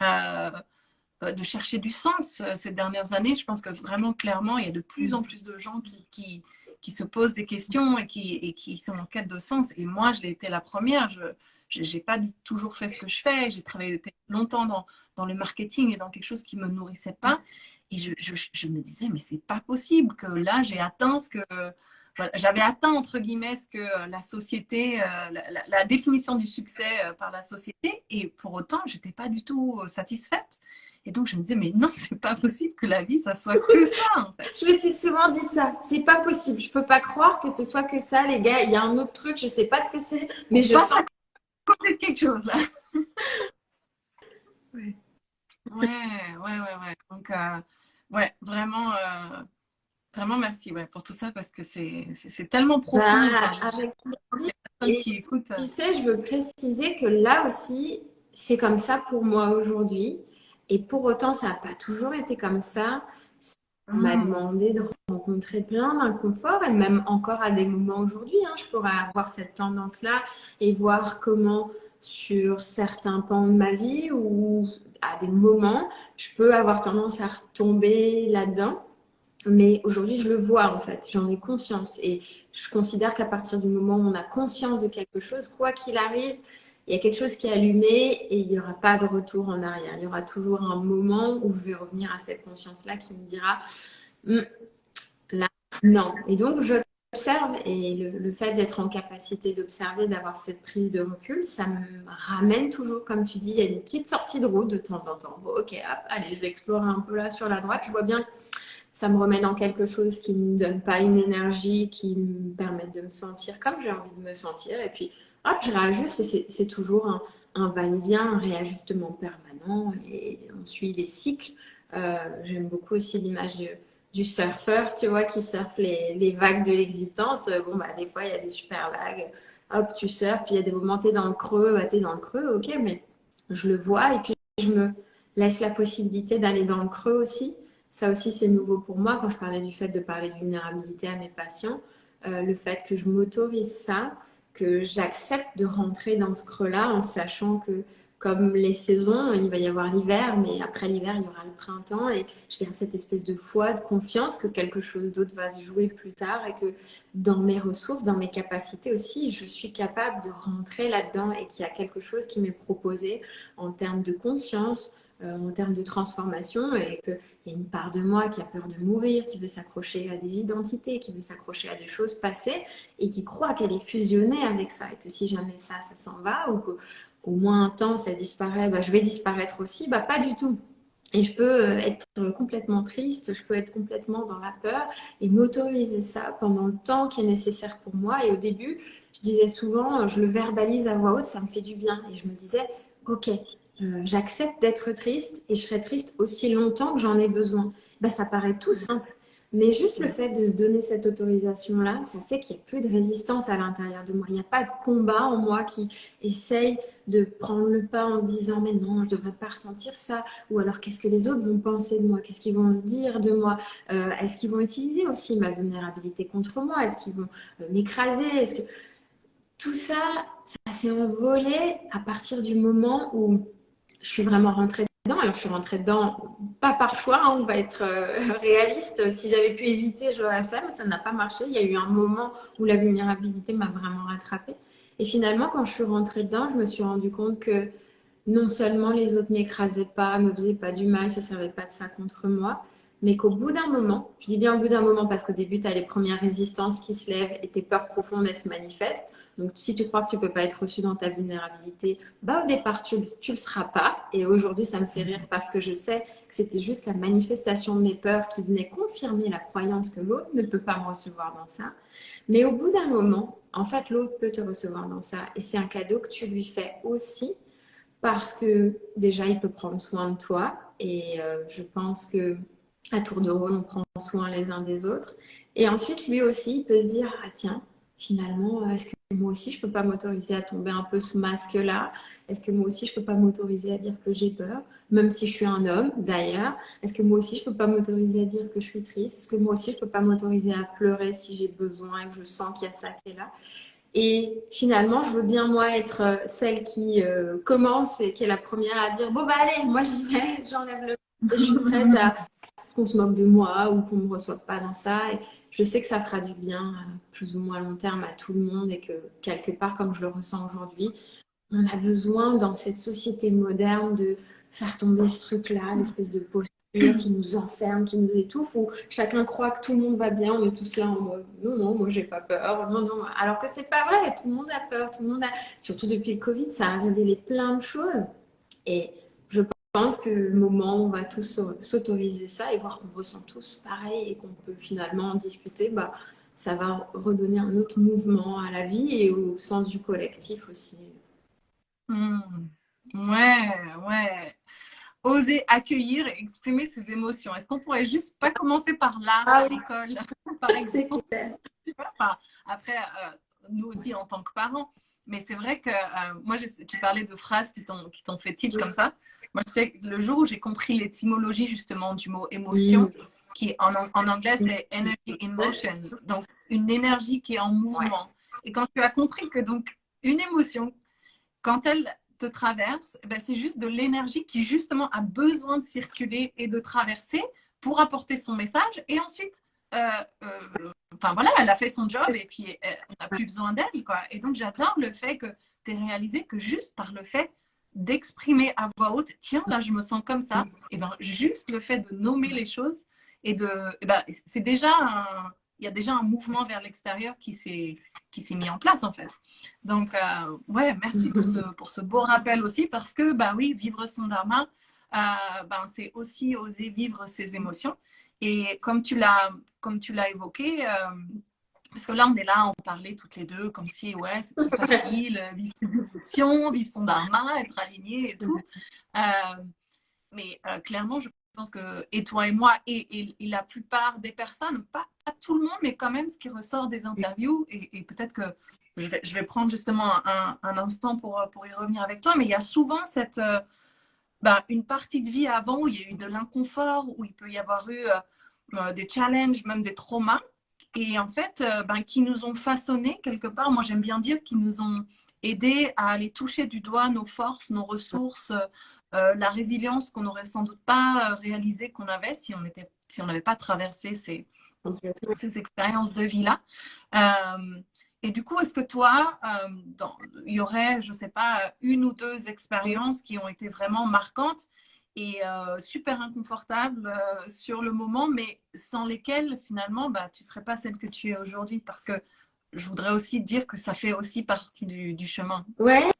de chercher du sens. Ces dernières années, je pense que vraiment, clairement, il y a de plus en plus de gens qui se posent des questions et qui sont en quête de sens. Et moi, je l'ai été la première. Je n'ai pas toujours fait ce que je fais. J'ai travaillé longtemps dans le marketing et dans quelque chose qui ne me nourrissait pas. Et je me disais, mais c'est pas possible que là, j'ai atteint ce que... Voilà, j'avais atteint, entre guillemets, ce que la société, la définition du succès par la société. Et pour autant, je n'étais pas du tout satisfaite. Et donc, je me disais, mais non, c'est pas possible que la vie, ça soit que ça, en fait. Je me suis souvent dit ça. C'est pas possible. Je peux pas croire que ce soit que ça, les gars. Il y a un autre truc, je sais pas ce que c'est, mais je sens à côté de quelque chose, là. Ouais. Ouais. Donc, ouais, vraiment, vraiment merci pour tout ça parce que c'est tellement profond. Bah, Enfin, avec les personnes qui écoutent. tu sais, je veux préciser que là aussi, c'est comme ça pour moi aujourd'hui. Et pour autant, ça n'a pas toujours été comme ça. On m'a demandé de rencontrer plein d'inconforts et même encore à des moments aujourd'hui, hein, je pourrais avoir cette tendance-là et voir comment sur certains pans de ma vie ou à des moments, je peux avoir tendance à retomber là-dedans. Mais aujourd'hui, je le vois en fait, j'en ai conscience. Et je considère qu'à partir du moment où on a conscience de quelque chose, quoi qu'il arrive, il y a quelque chose qui est allumé et il n'y aura pas de retour en arrière. Il y aura toujours un moment où je vais revenir à cette conscience-là qui me dira là, non. Et donc, j'observe et le fait d'être en capacité d'observer, d'avoir cette prise de recul, ça me ramène toujours, comme tu dis, il y a une petite sortie de route de temps en temps. Bon, ok, hop, allez, je vais explorer un peu là sur la droite. Je vois bien ça me remet dans quelque chose qui ne me donne pas une énergie, qui me permet de me sentir comme j'ai envie de me sentir. Et puis, hop, je réajuste et c'est toujours un va-et-vient, un réajustement permanent et on suit les cycles. J'aime beaucoup aussi l'image du surfeur, tu vois, qui surfe les vagues de l'existence. Bon, bah, des fois, il y a des super vagues. Hop, tu surfes, puis il y a des moments, t'es dans le creux, bah, t'es dans le creux, ok, mais je le vois et puis je me laisse la possibilité d'aller dans le creux aussi. Ça aussi, c'est nouveau pour moi quand je parlais du fait de parler de vulnérabilité à mes patients. Le fait que je m'autorise ça, que j'accepte de rentrer dans ce creux-là en sachant que comme les saisons, il va y avoir l'hiver, mais après l'hiver, il y aura le printemps et je garde cette espèce de foi, de confiance que quelque chose d'autre va se jouer plus tard et que dans mes ressources, dans mes capacités aussi, je suis capable de rentrer là-dedans et qu'il y a quelque chose qui m'est proposé en termes de conscience, en termes de transformation et qu'il y a une part de moi qui a peur de mourir, qui veut s'accrocher à des identités, qui veut s'accrocher à des choses passées et qui croit qu'elle est fusionnée avec ça et que si jamais ça s'en va ou qu'au moins un temps ça disparaît, bah, je vais disparaître aussi, bah, pas du tout. Et je peux être complètement triste, je peux être complètement dans la peur et m'autoriser ça pendant le temps qui est nécessaire pour moi. Et au début, je disais souvent, je le verbalise à voix haute, ça me fait du bien. Et je me disais, ok, j'accepte d'être triste et je serai triste aussi longtemps que j'en ai besoin. Ben, ça paraît tout simple. Mais juste le fait de se donner cette autorisation-là, ça fait qu'il n'y a plus de résistance à l'intérieur de moi. Il n'y a pas de combat en moi qui essaye de prendre le pas en se disant mais non, je ne devrais pas ressentir ça. Ou alors qu'est-ce que les autres vont penser de moi? Qu'est-ce qu'ils vont se dire de moi? Est-ce qu'ils vont utiliser aussi ma vulnérabilité contre moi? Est-ce qu'ils vont m'écraser? Est-ce que... Tout ça, ça s'est envolé à partir du moment où je suis vraiment rentrée dedans. Alors, je suis rentrée dedans, pas par choix, hein, on va être réaliste. Si j'avais pu éviter, je l'aurais fait, mais ça n'a pas marché. Il y a eu un moment où la vulnérabilité m'a vraiment rattrapée. Et finalement, quand je suis rentrée dedans, je me suis rendu compte que non seulement les autres m'écrasaient pas, me faisaient pas du mal, se servaient pas de ça contre moi, mais qu'au bout d'un moment, je dis bien au bout d'un moment parce qu'au début, tu as les premières résistances qui se lèvent et tes peurs profondes, elles se manifestent. Donc, si tu crois que tu peux pas être reçu dans ta vulnérabilité, bah, au départ, tu le seras pas. Et aujourd'hui, ça me fait rire parce que je sais que c'était juste la manifestation de mes peurs qui venait confirmer la croyance que l'autre ne peut pas me recevoir dans ça. Mais au bout d'un moment, en fait, l'autre peut te recevoir dans ça. Et c'est un cadeau que tu lui fais aussi parce que déjà, il peut prendre soin de toi. Et je pense que à tour de rôle, on prend soin les uns des autres. Et ensuite, lui aussi, il peut se dire, ah tiens, finalement, est-ce que moi aussi, je peux pas m'autoriser à tomber un peu ce masque-là? Est-ce que moi aussi, je peux pas m'autoriser à dire que j'ai peur, même si je suis un homme, d'ailleurs? Est-ce que moi aussi, je peux pas m'autoriser à dire que je suis triste? Est-ce que moi aussi, je peux pas m'autoriser à pleurer si j'ai besoin et que je sens qu'il y a ça qui est là? Et finalement, je veux bien, moi, être celle qui commence et qui est la première à dire, bon, bah allez, moi j'y vais, j'enlève le... Je suis prête à ce qu'on se moque de moi ou qu'on ne me reçoive pas dans ça. Et je sais que ça fera du bien, plus ou moins à long terme, à tout le monde et que quelque part, comme je le ressens aujourd'hui, on a besoin dans cette société moderne de faire tomber ce truc-là, l'espèce de posture qui nous enferme, qui nous étouffe, où chacun croit que tout le monde va bien, on est tous là en mode non, non, moi j'ai pas peur, non, non, alors que c'est pas vrai, tout le monde a peur, tout le monde a, surtout depuis le Covid, ça a révélé plein de choses. Et je pense que le moment où on va tous s'autoriser ça et voir qu'on ressent tous pareil et qu'on peut finalement en discuter, bah, ça va redonner un autre mouvement à la vie et au sens du collectif aussi. Hmm. Ouais, ouais. Oser accueillir et exprimer ses émotions. Est-ce qu'on pourrait juste pas commencer par là, Ah à oui, l'école, par c'est exemple? clair. Enfin, après, nous aussi en tant que parents. Mais c'est vrai que moi, tu parlais de phrases qui t'ont fait tilt comme ça. Moi, je sais que le jour où j'ai compris l'étymologie justement du mot émotion, Mm. qui en anglais c'est energy in motion, donc une énergie qui est en Ouais. mouvement. Et quand tu as compris que donc une émotion, quand elle te traverse, ben, c'est juste de l'énergie qui justement a besoin de circuler et de traverser pour apporter son message. Et ensuite, euh, enfin voilà, elle a fait son job et puis on n'a plus besoin d'elle, quoi. Et donc j'adore le fait que tu aies réalisé que juste par le fait d'exprimer à voix haute, tiens, là je me sens comme ça, et ben juste le fait de nommer les choses et de, et ben, c'est déjà il y a déjà un mouvement vers l'extérieur qui s'est mis en place en fait. Donc, ouais, merci pour ce beau rappel aussi, parce que, bah oui, vivre son dharma, ben, c'est aussi oser vivre ses émotions. Et comme tu l'as évoqué, parce que là, on est là, on parlait toutes les deux comme si, ouais, c'est trop facile, vivre ses émotions, vivre son dharma, être aligné et tout. Euh, mais clairement, je pense que, et toi et moi, et la plupart des personnes, pas tout le monde, mais quand même, ce qui ressort des interviews, et peut-être que je vais prendre justement un instant pour y revenir avec toi, mais il y a souvent une partie de vie avant où il y a eu de l'inconfort, où il peut y avoir eu des challenges, même des traumas, et en fait, qui nous ont façonnés quelque part. Moi, j'aime bien dire qu'ils nous ont aidés à aller toucher du doigt nos forces, nos ressources, la résilience qu'on n'aurait sans doute pas réalisé qu'on avait si on n'avait pas traversé ces expériences de vie-là. Et du coup, est-ce que toi, il y aurait, je ne sais pas, une ou deux expériences qui ont été vraiment marquantes et super inconfortables sur le moment, mais sans lesquelles, finalement, bah, tu ne serais pas celle que tu es aujourd'hui? Parce que je voudrais aussi dire que ça fait aussi partie du chemin. Ouais,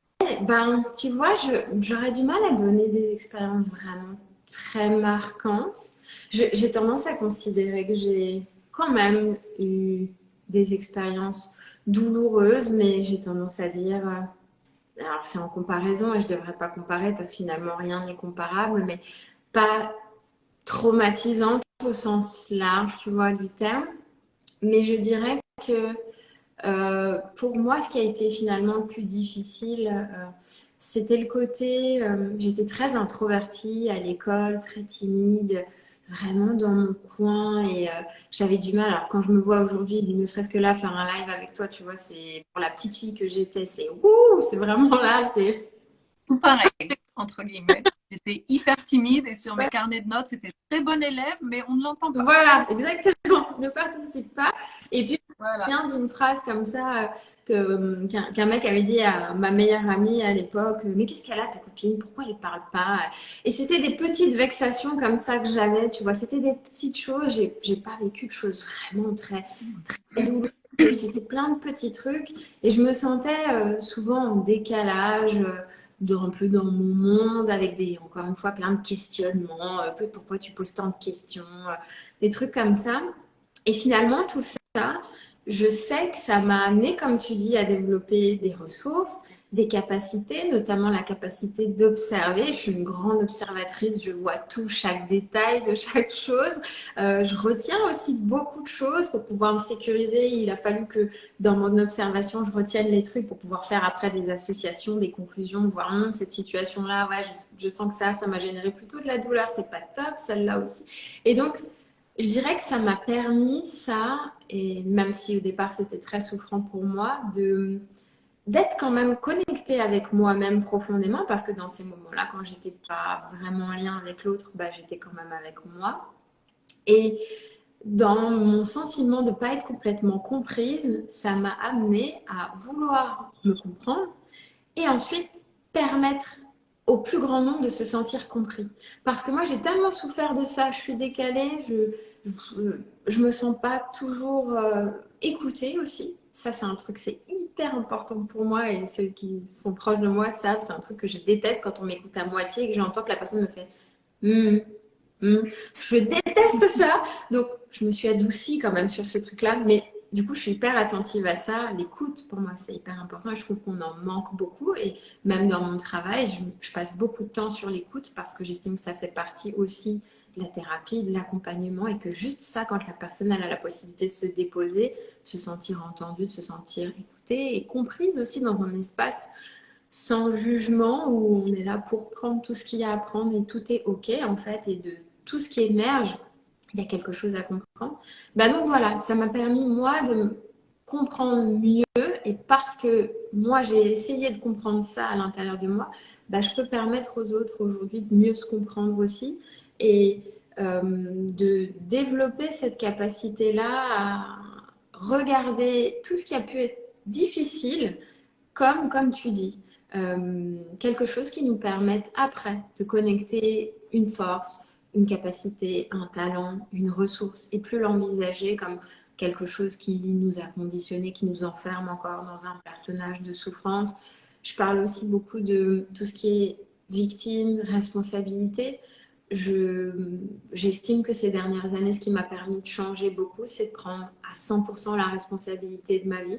ben, tu vois, j'aurais du mal à donner des expériences vraiment très marquantes. J'ai tendance à considérer que j'ai quand même eu des expériences douloureuses, mais j'ai tendance à dire, alors c'est en comparaison et je devrais pas comparer parce que finalement rien n'est comparable, mais pas traumatisante au sens large, tu vois, du terme. Mais je dirais que pour moi, ce qui a été finalement le plus difficile, c'était le côté, j'étais très introvertie à l'école, très timide, vraiment dans mon coin et j'avais du mal. Alors quand je me vois aujourd'hui, ne serait-ce que là, faire un live avec toi, tu vois, c'est pour la petite fille que j'étais, c'est ouh, c'est vraiment là, c'est Tout pareil, entre guillemets. J'étais hyper timide et sur mes carnets de notes, c'était très bon élève, mais on ne l'entend pas. voilà, exactement, ne participe pas. Et puis, Voilà. je me souviens d'une phrase comme ça qu'un mec avait dit à ma meilleure amie à l'époque, mais qu'est-ce qu'elle a ta copine? Pourquoi elle ne parle pas? Et c'était des petites vexations comme ça que j'avais, tu vois, c'était des petites choses. J'ai pas vécu de choses vraiment très, très douloureuses. Et c'était plein de petits trucs. Et je me sentais souvent en décalage, un peu dans mon monde, avec encore une fois, plein de questionnements. Pourquoi tu poses tant de questions, des trucs comme ça. Et finalement, tout ça, je sais que ça m'a amené, comme tu dis, à développer des ressources, des capacités, notamment la capacité d'observer. Je suis une grande observatrice, je vois tout, chaque détail de chaque chose. Je retiens aussi beaucoup de choses pour pouvoir me sécuriser. Il a fallu que dans mon observation, je retienne les trucs pour pouvoir faire après des associations, des conclusions, voir cette situation-là, ouais, je sens que ça m'a généré plutôt de la douleur, c'est pas top, celle-là aussi. Et donc, je dirais que ça m'a permis ça, et même si au départ c'était très souffrant pour moi, d'être quand même connectée avec moi-même profondément, parce que dans ces moments-là, quand j'étais pas vraiment en lien avec l'autre, bah, j'étais quand même avec moi. Et dans mon sentiment de ne pas être complètement comprise, ça m'a amené à vouloir me comprendre et ensuite permettre au plus grand nombre de se sentir compris. Parce que moi, j'ai tellement souffert de ça, je suis décalée, je me sens pas toujours écoutée aussi. Ça, c'est un truc, c'est hyper important pour moi et ceux qui sont proches de moi savent, c'est un truc que je déteste quand on m'écoute à moitié et que j'entends que la personne me fait hmm, hmm. Je déteste ça. Donc, je me suis adoucie quand même sur ce truc-là, mais du coup, je suis hyper attentive à ça. L'écoute, pour moi, c'est hyper important et je trouve qu'on en manque beaucoup. Et même dans mon travail, je passe beaucoup de temps sur l'écoute parce que j'estime que ça fait partie aussi de la thérapie, de l'accompagnement et que juste ça, quand la personne elle a la possibilité de se déposer, de se sentir entendue, de se sentir écoutée et comprise aussi dans un espace sans jugement où on est là pour prendre tout ce qu'il y a à prendre et tout est OK en fait et de tout ce qui émerge il y a quelque chose à comprendre. Bah donc voilà, ça m'a permis moi de me comprendre mieux et parce que moi j'ai essayé de comprendre ça à l'intérieur de moi, bah, je peux permettre aux autres aujourd'hui de mieux se comprendre aussi et de développer cette capacité-là à regarder tout ce qui a pu être difficile comme tu dis, quelque chose qui nous permette après de connecter une force, une capacité, un talent, une ressource, et plus l'envisager comme quelque chose qui nous a conditionnés, qui nous enferme encore dans un personnage de souffrance. Je parle aussi beaucoup de tout ce qui est victime, responsabilité. J'estime que ces dernières années, ce qui m'a permis de changer beaucoup, c'est de prendre à 100% la responsabilité de ma vie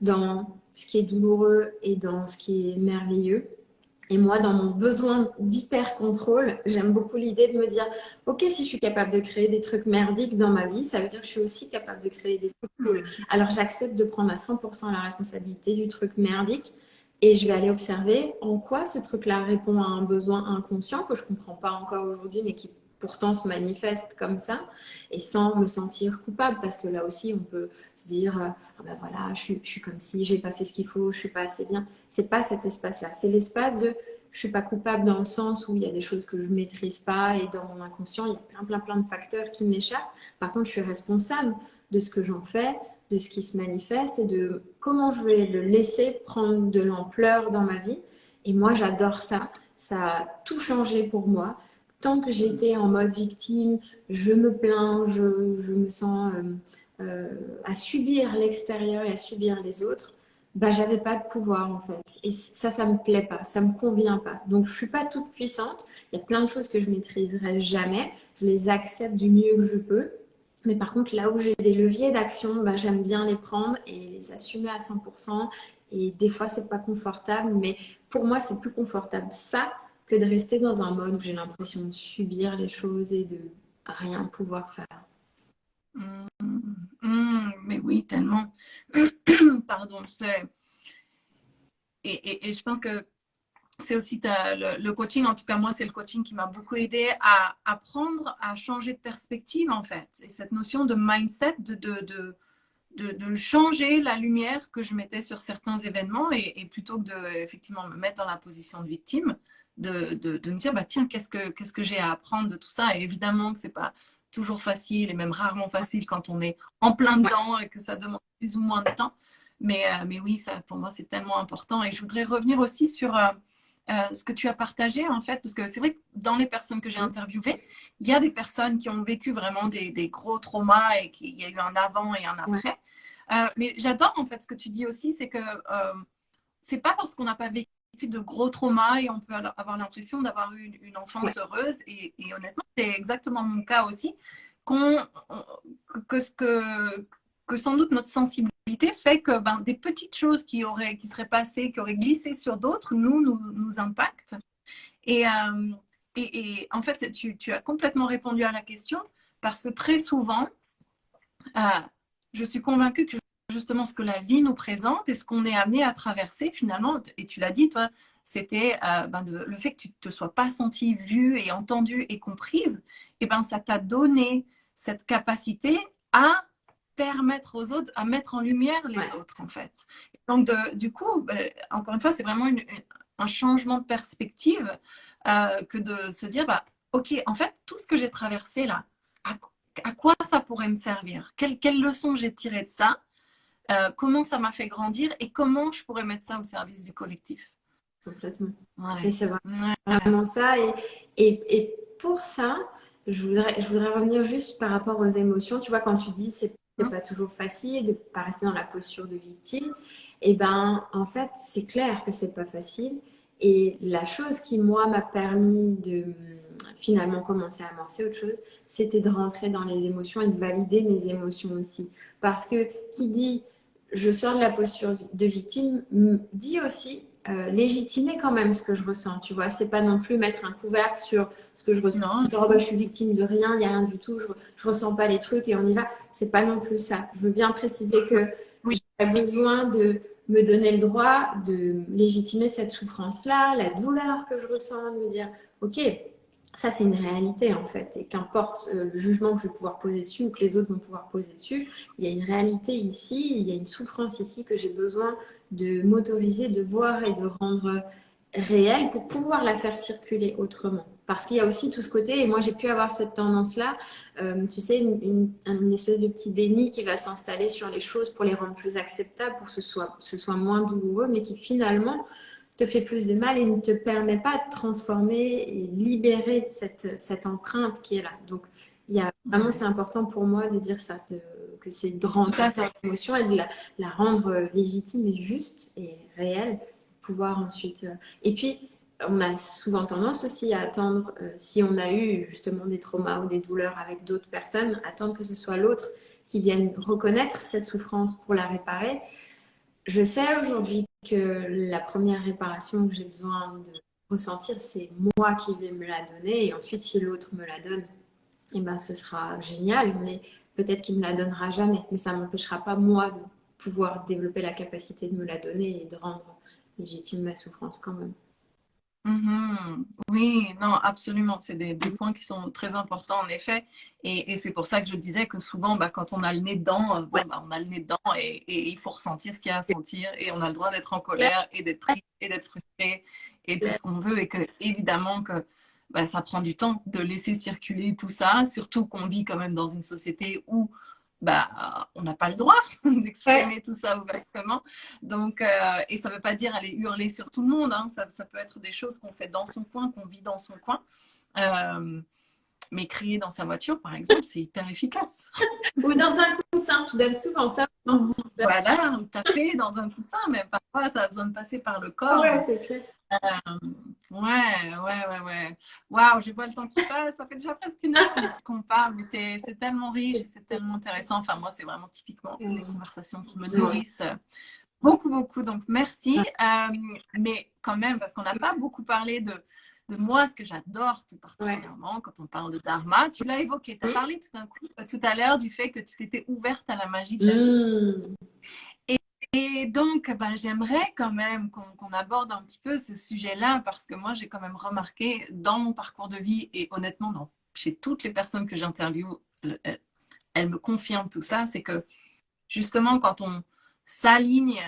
dans ce qui est douloureux et dans ce qui est merveilleux. Et moi, dans mon besoin d'hyper-contrôle, j'aime beaucoup l'idée de me dire, OK, si je suis capable de créer des trucs merdiques dans ma vie, ça veut dire que je suis aussi capable de créer des trucs cool. Alors j'accepte de prendre à 100% la responsabilité du truc merdique et je vais aller observer en quoi ce truc-là répond à un besoin inconscient que je ne comprends pas encore aujourd'hui, mais qui pourtant se manifeste comme ça, et sans me sentir coupable, parce que là aussi, on peut se dire, ah ben voilà, je suis comme si, j'ai pas fait ce qu'il faut, je suis pas assez bien. C'est pas cet espace-là, c'est l'espace de je suis pas coupable dans le sens où il y a des choses que je maîtrise pas et dans mon inconscient, il y a plein de facteurs qui m'échappent. Par contre, je suis responsable de ce que j'en fais, de ce qui se manifeste et de comment je vais le laisser prendre de l'ampleur dans ma vie. Et moi, j'adore ça. Ça a tout changé pour moi. Tant que j'étais en mode victime, je me plains, je me sens à subir l'extérieur et à subir les autres, bah, j'avais pas de pouvoir en fait. Et ça me plaît pas, ça me convient pas. Donc je suis pas toute puissante. Il y a plein de choses que je maîtriserai jamais. Je les accepte du mieux que je peux. Mais par contre, là où j'ai des leviers d'action, bah, j'aime bien les prendre et les assumer à 100%. Et des fois, c'est pas confortable, mais pour moi, c'est plus confortable ça que de rester dans un mode où j'ai l'impression de subir les choses et de rien pouvoir faire. Mais oui, tellement. Pardon. Et je pense que c'est aussi le coaching, en tout cas moi, c'est le coaching qui m'a beaucoup aidé à apprendre à changer de perspective en fait. Et cette notion de mindset, de changer la lumière que je mettais sur certains événements et plutôt que de effectivement me mettre dans la position de victime, de me dire bah tiens, qu'est-ce que j'ai à apprendre de tout ça. Et évidemment que c'est pas toujours facile et même rarement facile quand on est en plein dedans et que ça demande plus ou moins de temps. Mais oui, ça pour moi c'est tellement important. Et je voudrais revenir aussi sur ce que tu as partagé en fait, parce que c'est vrai que dans les personnes que j'ai interviewées, il y a des personnes qui ont vécu vraiment des gros traumas et qu'il y a eu un avant et un après. Mais j'adore en fait ce que tu dis aussi, c'est que c'est pas parce qu'on n'a pas vécu de gros traumas et on peut avoir l'impression d'avoir eu une enfance heureuse. Et honnêtement, c'est exactement mon cas aussi, qu'on, que sans doute notre sensibilité fait que ben, des petites choses qui seraient passées, qui auraient glissé sur d'autres, nous impactent. Et, en fait, tu as complètement répondu à la question parce que très souvent, je suis convaincue que justement ce que la vie nous présente et ce qu'on est amené à traverser finalement, et tu l'as dit toi, c'était le fait que tu ne te sois pas sentie vue et entendue et comprise, et ben ça t'a donné cette capacité à permettre aux autres, à mettre en lumière les autres en fait. Donc du coup, encore une fois, c'est vraiment un changement de perspective que de se dire, ok, en fait, tout ce que j'ai traversé là, à quoi ça pourrait me servir? Quelle leçon j'ai tirée de ça? Comment ça m'a fait grandir et comment je pourrais mettre ça au service du collectif? Complètement. Ouais. Et c'est vraiment ça. Et pour ça, je voudrais revenir juste par rapport aux émotions. Tu vois, quand tu dis c'est pas toujours facile de ne pas rester dans la posture de victime, et ben en fait, c'est clair que c'est pas facile. Et la chose qui, moi, m'a permis de finalement commencer à amorcer autre chose, c'était de rentrer dans les émotions et de valider mes émotions aussi. Parce que qui dit je sors de la posture de victime, dit aussi légitimer quand même ce que je ressens, tu vois. C'est pas non plus mettre un couvercle sur ce que je ressens. Genre, je suis victime de rien, il n'y a rien du tout, je ressens pas les trucs et on y va. C'est pas non plus ça. Je veux bien préciser que j'ai besoin de me donner le droit de légitimer cette souffrance-là, la douleur que je ressens, de me dire, ok, ça, c'est une réalité en fait. Et qu'importe le jugement que je vais pouvoir poser dessus ou que les autres vont pouvoir poser dessus, il y a une réalité ici, il y a une souffrance ici que j'ai besoin de m'autoriser, de voir et de rendre réelle pour pouvoir la faire circuler autrement. Parce qu'il y a aussi tout ce côté, et moi j'ai pu avoir cette tendance-là, tu sais, une espèce de petit déni qui va s'installer sur les choses pour les rendre plus acceptables, pour que ce soit moins douloureux, mais qui finalement te fait plus de mal et ne te permet pas de transformer et libérer cette empreinte qui est là. Donc, vraiment, c'est important pour moi de dire ça, que c'est de rentrer dans l'émotion et de la rendre légitime et juste et réelle, pouvoir ensuite. Et puis, on a souvent tendance aussi à attendre, si on a eu justement des traumas ou des douleurs avec d'autres personnes, attendre que ce soit l'autre qui vienne reconnaître cette souffrance pour la réparer. Je sais aujourd'hui que la première réparation que j'ai besoin de ressentir, c'est moi qui vais me la donner. Et ensuite, si l'autre me la donne, eh ben, ce sera génial. Mais peut-être qu'il ne me la donnera jamais. Mais ça ne m'empêchera pas, moi, de pouvoir développer la capacité de me la donner et de rendre légitime ma souffrance quand même. Oui, non, absolument. C'est des points qui sont très importants, en effet. Et c'est pour ça que je disais que souvent, quand on a le nez dedans, on a le nez dedans et il faut ressentir ce qu'il y a à sentir. Et on a le droit d'être en colère et d'être triste et d'être frustré et tout ce qu'on veut. Et que, évidemment, que ça prend du temps de laisser circuler tout ça. Surtout qu'on vit quand même dans une société où on n'a pas le droit d'exprimer tout ça ouvertement. Donc, et ça ne veut pas dire aller hurler sur tout le monde. Hein. Ça peut être des choses qu'on fait dans son coin, qu'on vit dans son coin. Mais crier dans sa voiture, par exemple, c'est hyper efficace. Ou dans un coussin, je donne souvent ça. Voilà, taper dans un coussin, mais parfois ça a besoin de passer par le corps. Ouais, c'est clair. Ouais. Waouh, je vois le temps qui passe. Ça fait déjà presque une heure qu'on parle, mais c'est tellement riche et c'est tellement intéressant. Enfin, moi, c'est vraiment typiquement les conversations qui me nourrissent beaucoup, beaucoup. Donc, merci. Mais quand même, parce qu'on n'a pas beaucoup parlé de moi, ce que j'adore tout particulièrement quand on parle de Dharma. Tu l'as évoqué. Tu as parlé tout à l'heure du fait que tu t'étais ouverte à la magie de la vie. Et donc, j'aimerais quand même qu'on aborde un petit peu ce sujet-là parce que moi, j'ai quand même remarqué dans mon parcours de vie et honnêtement, chez toutes les personnes que j'interviewe, elles me confirment tout ça, c'est que justement, quand on s'aligne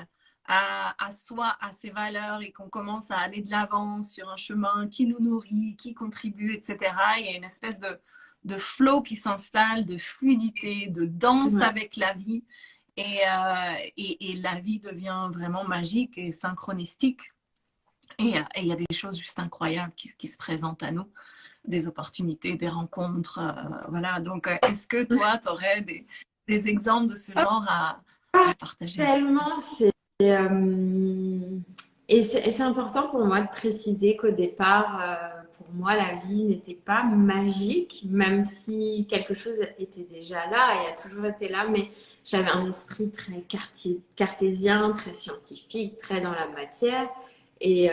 à soi, à ses valeurs et qu'on commence à aller de l'avant sur un chemin qui nous nourrit, qui contribue, etc., il y a une espèce de flow qui s'installe, de fluidité, de danse avec la vie. Et la vie devient vraiment magique et synchronistique. Et il y a des choses juste incroyables qui se présentent à nous, des opportunités, des rencontres. Voilà. Donc, est-ce que toi, tu aurais des exemples de ce genre à partager. Tellement, c'est important pour moi de préciser qu'au départ, pour moi, la vie n'était pas magique, même si quelque chose était déjà là et a toujours été là, mais j'avais un esprit très cartésien, très scientifique, très dans la matière. Et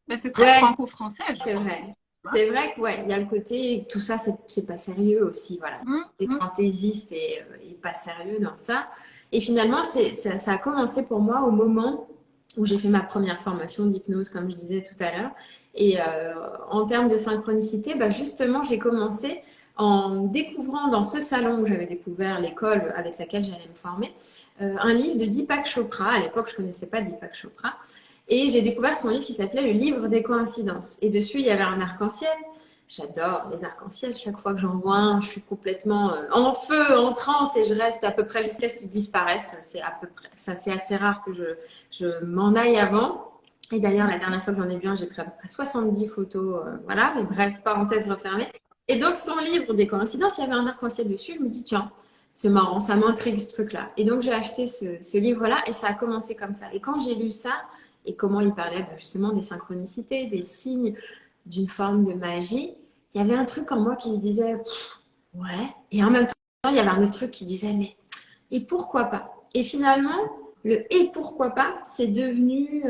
Mais c'est très ouais, franco-français, je c'est pense vrai. aussi. Tu vois. C'est vrai que ouais, il y a le côté, tout ça, c'est pas sérieux aussi, voilà. C'est Mhm. fantaisiste et pas sérieux dans ça. Et finalement, ça a commencé pour moi au moment où j'ai fait ma première formation d'hypnose, comme je disais tout à l'heure. Et en termes de synchronicité, bah justement, j'ai commencé en découvrant dans ce salon où j'avais découvert l'école avec laquelle j'allais me former, un livre de Deepak Chopra. À l'époque, je connaissais pas Deepak Chopra. Et j'ai découvert son livre qui s'appelait Le livre des coïncidences. Et dessus, il y avait un arc-en-ciel. J'adore les arcs-en-ciel. Chaque fois que j'en vois un, je suis complètement en feu, en transe et je reste à peu près jusqu'à ce qu'ils disparaissent. C'est à peu près, ça, c'est assez rare que je m'en aille avant. Et d'ailleurs, la dernière fois que j'en ai vu un, j'ai pris à peu près 70 photos. Voilà, mais bref, parenthèse refermée. Et donc, son livre des coïncidences, il y avait un arc-en-ciel dessus. Je me dis, tiens, c'est marrant, ça m'intrigue ce truc-là. Et donc, j'ai acheté ce livre-là et ça a commencé comme ça. Et quand j'ai lu ça, et comment il parlait bah, justement des synchronicités, des signes, d'une forme de magie, il y avait un truc en moi qui se disait ouais, et en même temps, il y avait un autre truc qui disait mais et pourquoi pas? Et finalement, le et pourquoi pas, c'est devenu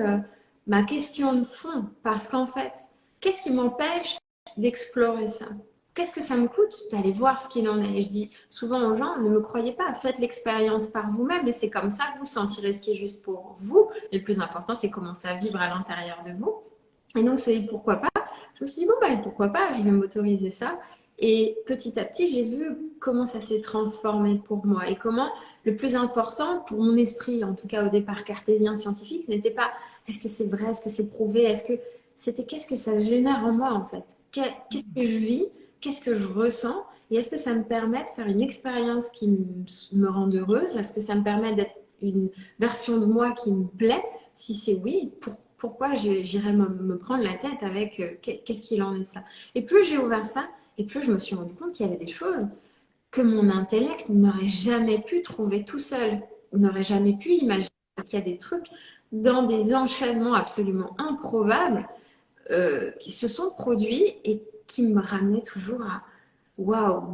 ma question de fond parce qu'en fait, qu'est-ce qui m'empêche d'explorer ça? Qu'est-ce que ça me coûte d'aller voir ce qu'il en est? Et je dis souvent aux gens, ne me croyez pas, faites l'expérience par vous-même et c'est comme ça que vous sentirez ce qui est juste pour vous. Et le plus important, c'est comment ça vibre à l'intérieur de vous. Et donc, c'est pourquoi pas. Je me suis dit, bon, bah, pourquoi pas, je vais m'autoriser ça. Et petit à petit, j'ai vu comment ça s'est transformé pour moi et comment le plus important pour mon esprit, en tout cas au départ cartésien scientifique, n'était pas est-ce que c'est vrai, est-ce que c'est prouvé, est-ce que c'était qu'est-ce que ça génère en moi en fait, qu'est-ce que je vis, qu'est-ce que je ressens et est-ce que ça me permet de faire une expérience qui me rend heureuse, est-ce que ça me permet d'être une version de moi qui me plaît, si c'est oui, pourquoi j'irais me prendre la tête avec qu'est-ce qu'il en est de ça. Et plus j'ai ouvert ça, et plus je me suis rendu compte qu'il y avait des choses que mon intellect n'aurait jamais pu trouver tout seul, n'aurait jamais pu imaginer qu'il y a des trucs dans des enchaînements absolument improbables qui se sont produits et qui me ramenaient toujours à waouh,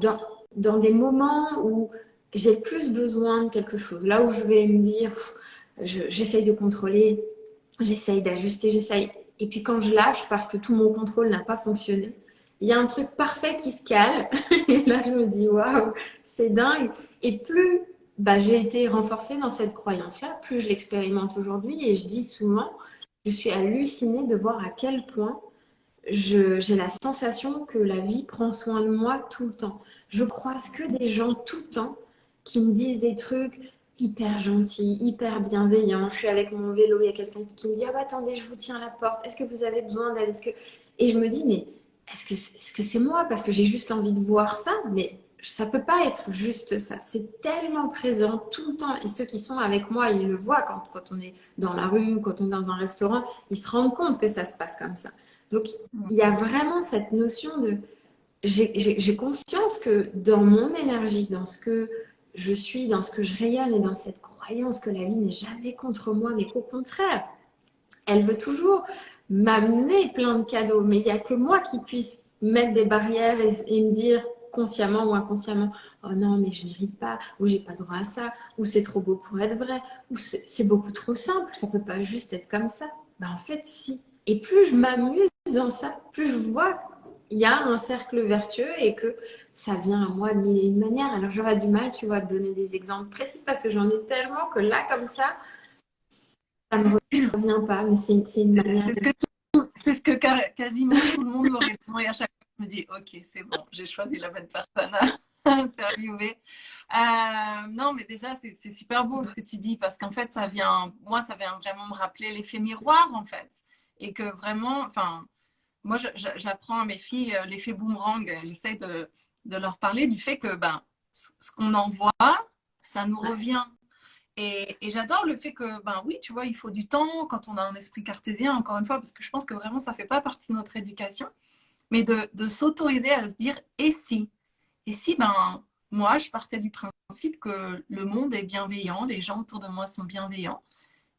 dans des moments où j'ai plus besoin de quelque chose, là où je vais me dire, j'essaye de contrôler, j'essaye d'ajuster, j'essaye. Et puis quand je lâche parce que tout mon contrôle n'a pas fonctionné, il y a un truc parfait qui se cale. Et là, je me dis, waouh, c'est dingue. Et plus bah, j'ai été renforcée dans cette croyance-là, plus je l'expérimente aujourd'hui. Et je dis souvent, je suis hallucinée de voir à quel point j'ai la sensation que la vie prend soin de moi tout le temps. Je croise que des gens tout le temps qui me disent des trucs hyper gentils, hyper bienveillants. Je suis avec mon vélo, il y a quelqu'un qui me dit ah bah attendez, je vous tiens la porte. Est-ce que vous avez besoin d'aide? Et je me dis mais est-ce que c'est moi parce que j'ai juste envie de voir ça, mais ça peut pas être juste ça. C'est tellement présent tout le temps et ceux qui sont avec moi, ils le voient quand on est dans la rue, quand on est dans un restaurant, ils se rendent compte que ça se passe comme ça. Donc, il y a vraiment cette notion de... J'ai conscience que dans mon énergie, dans ce que je suis, dans ce que je rayonne et dans cette croyance que la vie n'est jamais contre moi, mais qu'au contraire, elle veut toujours m'amener plein de cadeaux. Mais il n'y a que moi qui puisse mettre des barrières et me dire consciemment ou inconsciemment, oh non, mais je mérite pas, ou j'ai pas droit à ça, ou c'est trop beau pour être vrai, ou c'est beaucoup trop simple, ça peut pas juste être comme ça. Ben, en fait, si. Et plus je m'amuse dans ça, plus je vois qu'il y a un cercle vertueux et que ça vient à moi de mille et une manières. Alors j'aurais du mal, tu vois, à te donner des exemples précis parce que j'en ai tellement que là, comme ça me revient pas, mais c'est une manière C'est de... ce que, c'est ce que quasiment tout le monde me répond et à chaque fois, je me dis, ok, c'est bon, j'ai choisi la bonne personne à interviewer. Non, mais déjà, c'est super beau ce que tu dis parce qu'en fait, moi, ça vient vraiment me rappeler l'effet miroir, en fait. Et que vraiment, enfin, moi, j'apprends à mes filles l'effet boomerang. J'essaie de leur parler du fait que ben, ce qu'on envoie, ça nous revient. Et j'adore le fait que, ben oui, tu vois, il faut du temps quand on a un esprit cartésien, encore une fois, parce que je pense que vraiment, ça fait pas partie de notre éducation, mais de s'autoriser à se dire, et si? Et si, ben, moi, je partais du principe que le monde est bienveillant, les gens autour de moi sont bienveillants.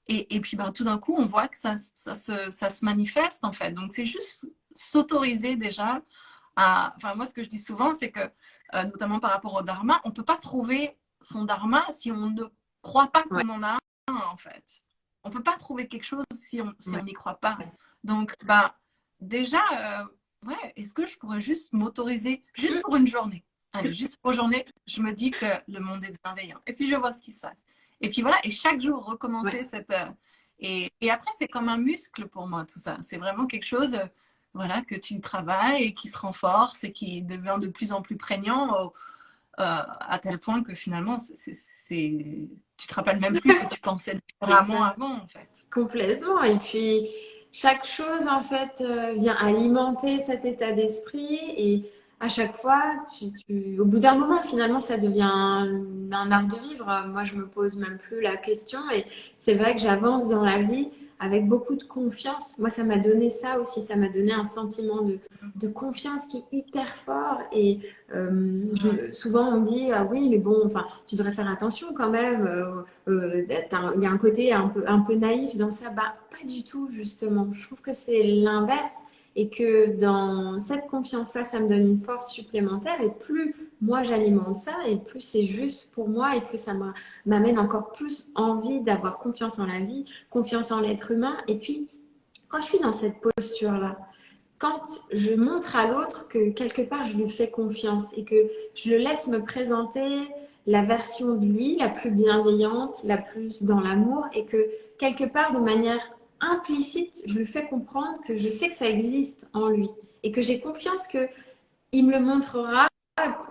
Et puis, ben, tout d'un coup, on voit que ça se manifeste, en fait. Donc, c'est juste s'autoriser déjà à... Enfin, moi, ce que je dis souvent, c'est que, notamment par rapport au dharma, on ne peut pas trouver son dharma si on ne croit pas Ouais, qu'on en a un, en fait. On ne peut pas trouver quelque chose si on ouais, n'y croit pas. ouais. Donc, bah, déjà, ouais, est-ce que je pourrais juste m'autoriser, juste Mm, pour une journée? Allez, juste pour une journée, je me dis que le monde est bienveillant. Et puis, je vois ce qui se passe. Et puis voilà, et chaque jour, ouais. recommencer cette... et après, c'est comme un muscle pour moi, tout ça. C'est vraiment quelque chose, voilà, que tu travailles et qui se renforce et qui devient de plus en plus prégnant à tel point que finalement, tu te rappelles même plus que tu pensais C'est différemment ça, avant, en fait. complètement. Et puis, chaque chose, en fait, vient alimenter cet état d'esprit. Et à chaque fois, au bout d'un moment, finalement, ça devient un art de vivre. Moi, je me pose même plus la question. Et c'est vrai que j'avance dans la vie avec beaucoup de confiance. Moi, ça m'a donné ça aussi. Ça m'a donné un sentiment de confiance qui est hyper fort. Et Ouais. souvent, on dit, ah oui, mais bon, enfin, tu devrais faire attention quand même. Il y a un côté un peu naïf dans ça. Bah, pas du tout, justement. Je trouve que c'est l'inverse et que dans cette confiance-là, ça me donne une force supplémentaire. Et plus moi j'alimente ça, et plus c'est juste pour moi, et plus m'amène encore plus envie d'avoir confiance en la vie, confiance en l'être humain. Et puis, quand je suis dans cette posture-là, quand je montre à l'autre que quelque part je lui fais confiance et que je le laisse me présenter la version de lui la plus bienveillante, la plus dans l'amour et que quelque part de manière implicite, je lui fais comprendre que je sais que ça existe en lui et que j'ai confiance que il me le montrera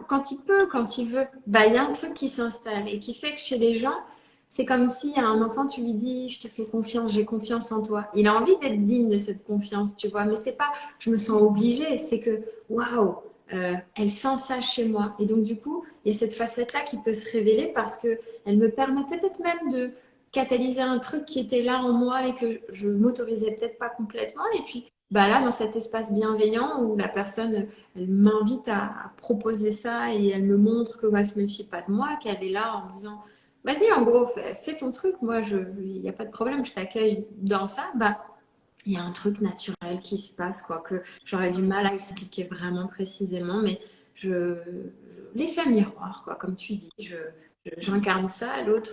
quand il peut, quand il veut. Bah, il y a un truc qui s'installe et qui fait que chez les gens, c'est comme si à un enfant, tu lui dis, je te fais confiance, j'ai confiance en toi. Il a envie d'être digne de cette confiance, tu vois. Mais c'est pas, je me sens obligée, c'est que, waouh, elle sent ça chez moi. Et donc, du coup, il y a cette facette-là qui peut se révéler parce que elle me permet peut-être même de catalyser un truc qui était là en moi et que je m'autorisais peut-être pas complètement. Et puis, bah là, dans cet espace bienveillant où la personne elle m'invite à proposer ça et elle me montre que ne se méfie pas de moi, qu'elle est là en me disant vas-y, en gros, fais ton truc, moi, il n'y a pas de problème, je t'accueille dans ça. Bah, il y a un truc naturel qui se passe, quoi, que j'aurais du mal à expliquer vraiment précisément, mais je, l'effet miroir, quoi, comme tu dis, j'incarne ça, l'autre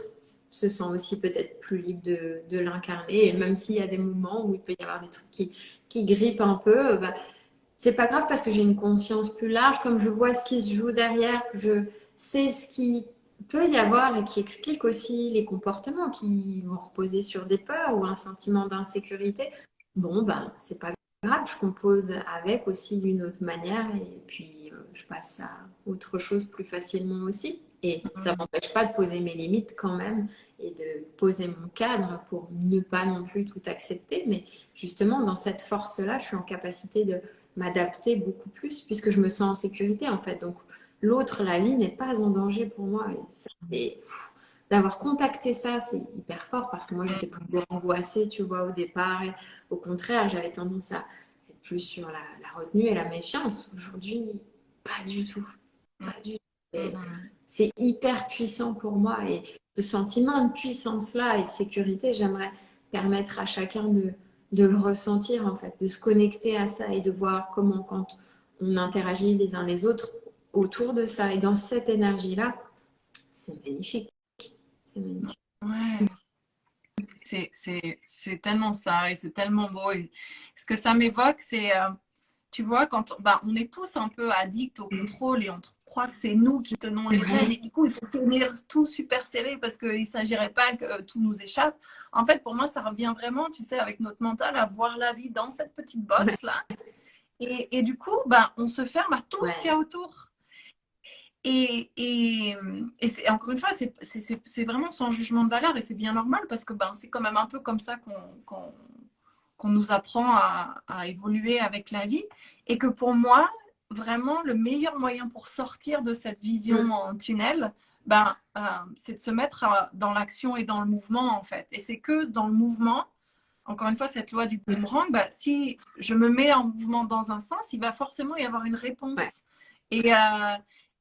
se sent aussi peut-être plus libre de l'incarner, et même s'il y a des moments où il peut y avoir des trucs qui grippent un peu, bah, c'est pas grave parce que j'ai une conscience plus large, comme je vois ce qui se joue derrière, je sais ce qui peut y avoir et qui explique aussi les comportements qui vont reposer sur des peurs ou un sentiment d'insécurité. Bon, ben, c'est pas grave, je compose avec aussi d'une autre manière et puis je passe à autre chose plus facilement aussi. Et ça m'empêche pas de poser mes limites quand même et de poser mon cadre pour ne pas non plus tout accepter. Mais justement, dans cette force-là, je suis en capacité de m'adapter beaucoup plus puisque je me sens en sécurité en fait. Donc l'autre, la vie n'est pas en danger pour moi. Et d'avoir contacté ça, c'est hyper fort parce que moi j'étais plus angoissée, tu vois, au départ. Et au contraire, j'avais tendance à être plus sur la retenue et la méfiance. Aujourd'hui, pas du tout. Pas du tout. C'est hyper puissant pour moi et ce sentiment de puissance-là et de sécurité, j'aimerais permettre à chacun de le ressentir en fait, de se connecter à ça et de voir comment quand on interagit les uns les autres autour de ça et dans cette énergie-là, c'est magnifique. C'est magnifique. Ouais. C'est tellement ça et c'est tellement beau. Et ce que ça m'évoque, c'est, tu vois, quand bah, on est tous un peu addicts au contrôle et on croit que c'est nous qui tenons les rênes et du coup, il faut tenir tout super serré parce qu'il ne s'agirait pas que tout nous échappe. En fait, pour moi, ça revient vraiment, tu sais, avec notre mental, à voir la vie dans cette petite Ouais, box-là. Et du coup, bah, on se ferme à tout ce qu'il y ouais, a autour. Et c'est, encore une fois, c'est vraiment sans jugement de valeur et c'est bien normal parce que ben, c'est quand même un peu comme ça qu'on nous apprend à évoluer avec la vie. Et que pour moi, vraiment, le meilleur moyen pour sortir de cette vision mm, en tunnel, ben, c'est de se mettre dans l'action et dans le mouvement, en fait. Et c'est que dans le mouvement, encore une fois, cette loi du boomerang, ben, si je me mets en mouvement dans un sens, il va forcément y avoir une ouais, réponse. Et,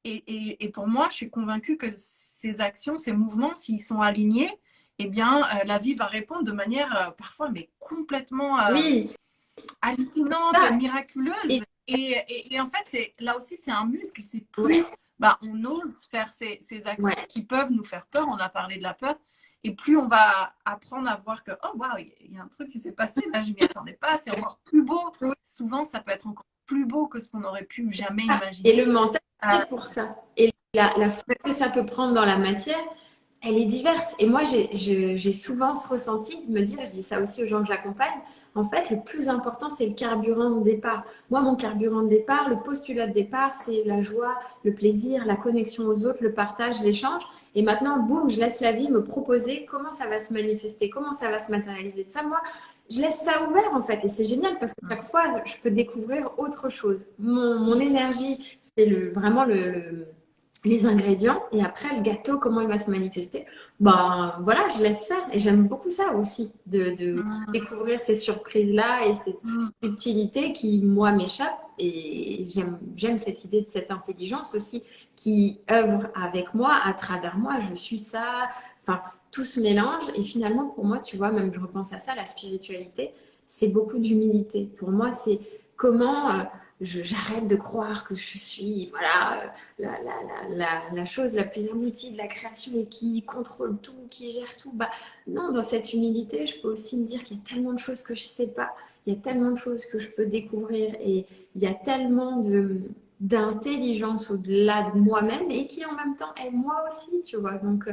et pour moi, je suis convaincue que ces actions, ces mouvements, s'ils sont alignés, eh bien, la vie va répondre de manière parfois mais complètement Oui, hallucinante, ça. miraculeuse. Et Et en fait, là aussi, c'est un muscle. C'est ouais, plus bah, on ose faire ces actions ouais, qui peuvent nous faire peur. On a parlé de la peur. Et plus on va apprendre à voir que, oh, waouh, il y a un truc qui s'est passé. Là, je m'y attendais pas. C'est encore plus beau. oui, Souvent, ça peut être encore plus beau que ce qu'on aurait pu jamais ça. Et imaginer. le mental Euh, est pour ça. Et la force que ça peut prendre dans la matière, elle est diverse. Et moi, j'ai souvent ce ressenti de me dire, je dis ça aussi aux gens que j'accompagne, en fait, le plus important, c'est le carburant de départ. Moi, mon carburant de départ, le postulat de départ, c'est la joie, le plaisir, la connexion aux autres, le partage, l'échange. Et maintenant, boum, je laisse la vie me proposer comment ça va se manifester, comment ça va se matérialiser. Ça, moi, je laisse ça ouvert, en fait. Et c'est génial parce que chaque fois, je peux découvrir autre chose. Mon énergie, c'est vraiment les ingrédients et après le gâteau, comment il va se manifester. Ben voilà, je laisse faire et j'aime beaucoup ça aussi, de découvrir ces surprises-là et ces subtilités qui, moi, m'échappent. Et j'aime cette idée de cette intelligence aussi qui œuvre avec moi, à travers moi. Je suis ça. Enfin, tout se mélange. Et finalement, pour moi, tu vois, même je repense à ça, la spiritualité, c'est beaucoup d'humilité. Pour moi, c'est comment j'arrête de croire que je suis, voilà, la chose la plus aboutie de la création et qui contrôle tout, qui gère tout. Bah, non, dans cette humilité, je peux aussi me dire qu'il y a tellement de choses que je ne sais pas, il y a tellement de choses que je peux découvrir et il y a tellement d'intelligence au-delà de moi-même et qui en même temps est moi aussi, tu vois. Donc,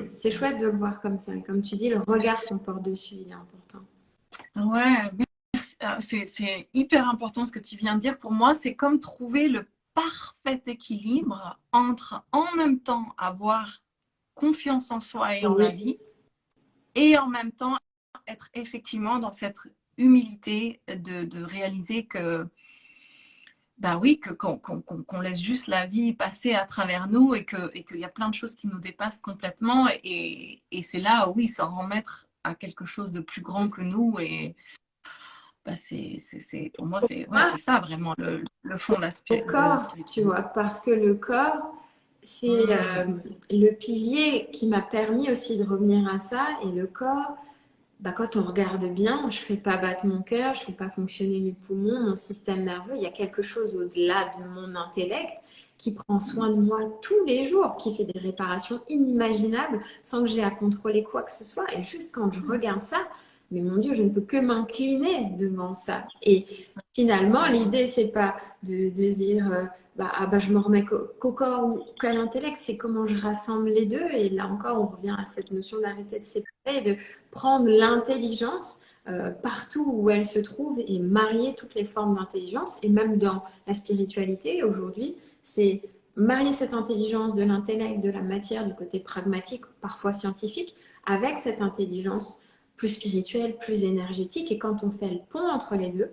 c'est chouette de le voir comme ça. Et comme tu dis, le regard qu'on porte dessus, il est important. ouais, c'est hyper important ce que tu viens de dire. Pour moi, c'est comme trouver le parfait équilibre entre en même temps avoir confiance en soi et en la Oui, vie et en même temps être effectivement dans cette humilité de réaliser que bah oui, qu'on laisse juste la vie passer à travers nous et qu'il y a plein de choses qui nous dépassent complètement et c'est là, oui, s'en remettre à quelque chose de plus grand que nous et bah, pour moi, moi, c'est ça vraiment le fond de au de la corps, tu spiritualité. vois, parce que le corps, c'est Mm. le pilier qui m'a permis aussi de revenir à ça. Et le corps, bah, quand on regarde bien, je fais pas battre mon cœur, je fais pas fonctionner mes poumons, mon système nerveux. Il y a quelque chose au-delà de mon intellect qui prend soin de moi tous les jours, qui fait des réparations inimaginables sans que j'ai à contrôler quoi que ce soit. Et juste quand je regarde ça, mais mon Dieu, je ne peux que m'incliner devant ça. Et finalement, l'idée, c'est pas de se dire, bah, ah, bah, je me remets qu'au corps ou qu'à l'intellect, c'est comment je rassemble les deux. Et là encore, on revient à cette notion d'arrêter de séparer, de prendre l'intelligence partout où elle se trouve et marier toutes les formes d'intelligence. Et même dans la spiritualité, aujourd'hui, c'est marier cette intelligence de l'intellect, de la matière, du côté pragmatique, parfois scientifique, avec cette intelligence plus spirituelle, plus énergétique. Et quand on fait le pont entre les deux,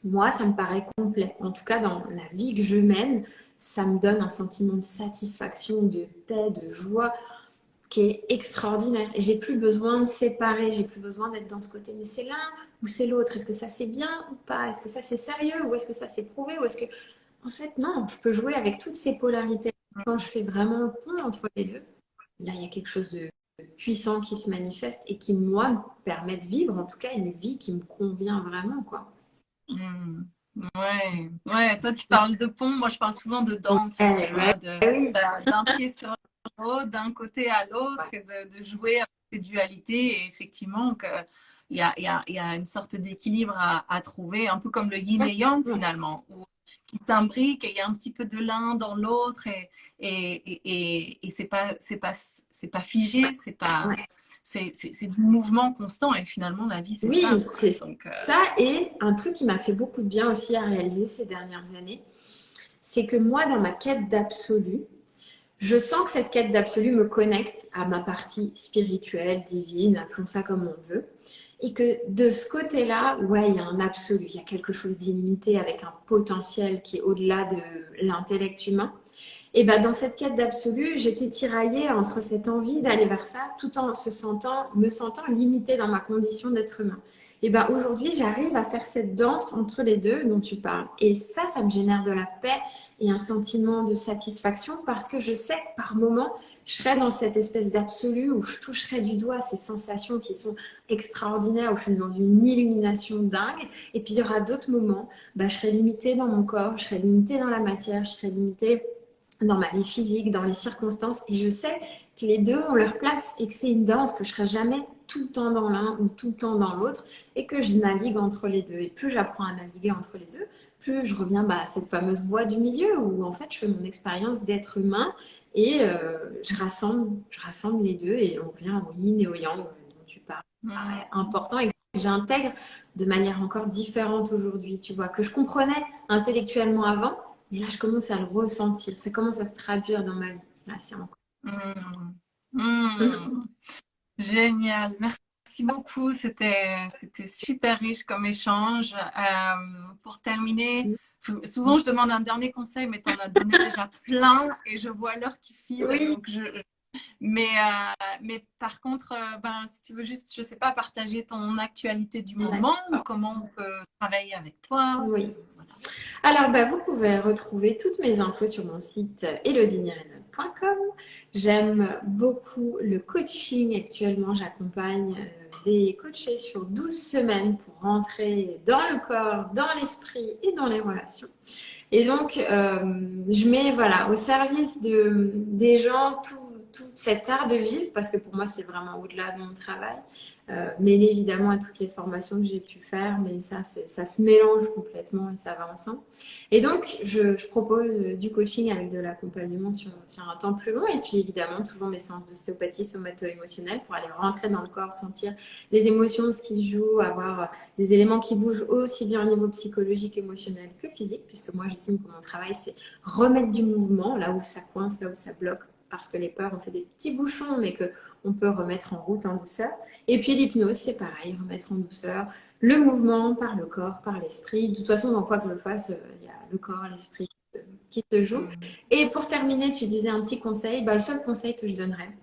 moi, ça me paraît complet. En tout cas, dans la vie que je mène, ça me donne un sentiment de satisfaction, de paix, de joie qui est extraordinaire. Et j'ai plus besoin de séparer, j'ai plus besoin d'être dans ce côté, mais c'est l'un ou c'est l'autre. Est-ce que ça c'est bien ou pas? Est-ce que ça c'est sérieux ou est-ce que ça c'est prouvé ou est-ce que... En fait, non, je peux jouer avec toutes ces polarités. Quand je fais vraiment le pont entre les deux, là, il y a quelque chose de puissant qui se manifeste et qui, moi, me permet de vivre, en tout cas, une vie qui me convient vraiment, quoi. Mm. Ouais, ouais, toi tu parles de pont, moi je parle souvent de danse, tu Ouais, vois, oui. d'un pied sur l'autre, d'un côté à l'autre Ouais. et de jouer avec ces dualités et effectivement que il y a une sorte d'équilibre à trouver, un peu comme le yin et yang Ouais. finalement, où qui s'imbriquent et il y a un petit peu de l'un dans l'autre et c'est pas figé, Ouais. c'est du mouvement constant et finalement la vie c'est ça Oui, quoi. c'est Donc ça. Et un truc qui m'a fait beaucoup de bien aussi à réaliser ces dernières années, c'est que moi, dans ma quête d'absolu, je sens que cette quête d'absolu me connecte à ma partie spirituelle, divine, appelons ça comme on veut. Et que de ce côté-là, ouais, il y a un absolu, il y a quelque chose d'illimité avec un potentiel qui est au-delà de l'intellect humain. Et ben, dans cette quête d'absolu, j'étais tiraillée entre cette envie d'aller vers ça, tout en me sentant limitée dans ma condition d'être humain. Et ben, aujourd'hui, j'arrive à faire cette danse entre les deux dont tu parles. Et ça me génère de la paix et un sentiment de satisfaction parce que je sais que par moment, je serai dans cette espèce d'absolu où je toucherai du doigt ces sensations qui sont extraordinaires, où je suis dans une illumination dingue. Et puis, il y aura d'autres moments, bah, je serai limitée dans mon corps, je serai limitée dans la matière, je serai limitée dans ma vie physique, dans les circonstances. Et je sais que les deux ont leur place et que c'est une danse, que je ne serai jamais tout le temps dans l'un ou tout le temps dans l'autre et que je navigue entre les deux. Et plus j'apprends à naviguer entre les deux, plus je reviens à cette fameuse voie du milieu où en fait je fais mon expérience d'être humain et je rassemble les deux et on revient au yin et au yang dont tu parles. Important et que j'intègre de manière encore différente aujourd'hui, tu vois, que je comprenais intellectuellement avant, mais là je commence à le ressentir, ça commence à se traduire dans ma vie. Là, c'est encore. Génial, merci beaucoup. C'était super riche comme échange. Pour terminer, souvent je demande un dernier conseil, mais tu en as donné déjà plein et je vois l'heure qui file. Oui. Donc mais par contre, si tu veux juste, je sais pas, partager ton actualité du moment ou comment on peut travailler avec toi. Oui. Voilà. Alors, vous pouvez retrouver toutes mes infos sur mon site elodinirena.com. J'aime beaucoup le coaching. Actuellement, j'accompagne des coachés sur 12 semaines pour rentrer dans le corps, dans l'esprit et dans les relations. Et donc, je mets au service des gens tout cet art de vivre, parce que pour moi, c'est vraiment au-delà de mon travail, mêlé évidemment à toutes les formations que j'ai pu faire, mais ça se mélange complètement et ça va ensemble. Et donc, je propose du coaching avec de l'accompagnement sur un temps plus long, et puis évidemment, toujours mes séances d'ostéopathie somato-émotionnelle pour aller rentrer dans le corps, sentir les émotions, ce qui se joue, avoir des éléments qui bougent aussi bien au niveau psychologique, émotionnel que physique, puisque moi, j'estime que mon travail, c'est remettre du mouvement là où ça coince, là où ça bloque, parce que les peurs ont fait des petits bouchons, mais qu'on peut remettre en route en douceur. Et puis l'hypnose, c'est pareil, remettre en douceur le mouvement par le corps, par l'esprit. De toute façon, dans quoi que je le fasse, il y a le corps, l'esprit qui se joue. Et pour terminer, tu disais un petit conseil. Le seul conseil que je donnerais,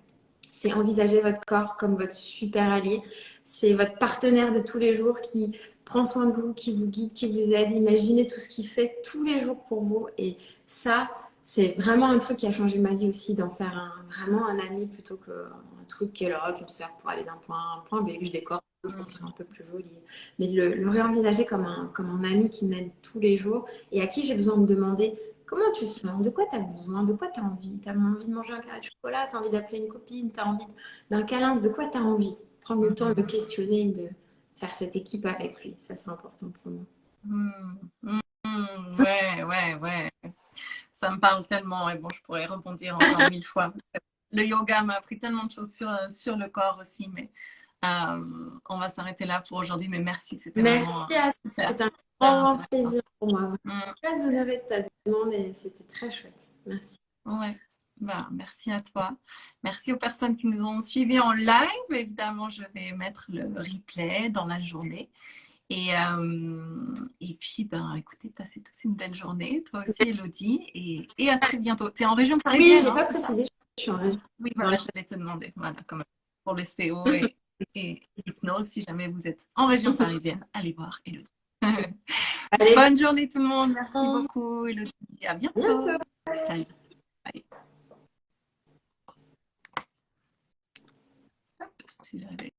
c'est envisager votre corps comme votre super allié. C'est votre partenaire de tous les jours qui prend soin de vous, qui vous guide, qui vous aide. Imaginez tout ce qu'il fait tous les jours pour vous. Et ça, c'est vraiment un truc qui a changé ma vie aussi, d'en faire vraiment un ami plutôt qu'un truc qui est là, qui me sert pour aller d'un point A à un point B, que je décore pour qu'ils soient un peu plus jolis. Mais de le réenvisager comme un ami qui m'aide tous les jours et à qui j'ai besoin de demander comment tu sens, de quoi tu as besoin, de quoi tu as envie. Tu as envie de manger un carré de chocolat, tu as envie d'appeler une copine, tu as envie d'un câlin, de quoi tu as envie. Prendre le temps de me questionner et de faire cette équipe avec lui. Ça, c'est important pour moi. Ouais. Ça me parle tellement et bon, je pourrais rebondir encore 1000 fois. Le yoga m'a appris tellement de choses sur le corps aussi, mais on va s'arrêter là pour aujourd'hui. Mais merci, c'était Merci vraiment à super. C'était un grand plaisir pour moi. Très honorée de ta demande et c'était très chouette. Merci. Ouais. Merci à toi. Merci aux personnes qui nous ont suivis en live. Évidemment, je vais mettre le replay dans la journée. Et puis, écoutez, passez tous une belle journée. Toi aussi, Elodie. Et à très bientôt. Tu es en région parisienne? Oui, j'ai pas précisé. Je suis en région. Oui, voilà, j'allais te demander. Voilà, comme pour l'ostéo et l'hypnose, si jamais vous êtes en région parisienne, allez voir Elodie. Allez. Bonne journée tout le monde. Merci beaucoup, Elodie. À bientôt. Salut. Bye. Hop, si j'arrivais.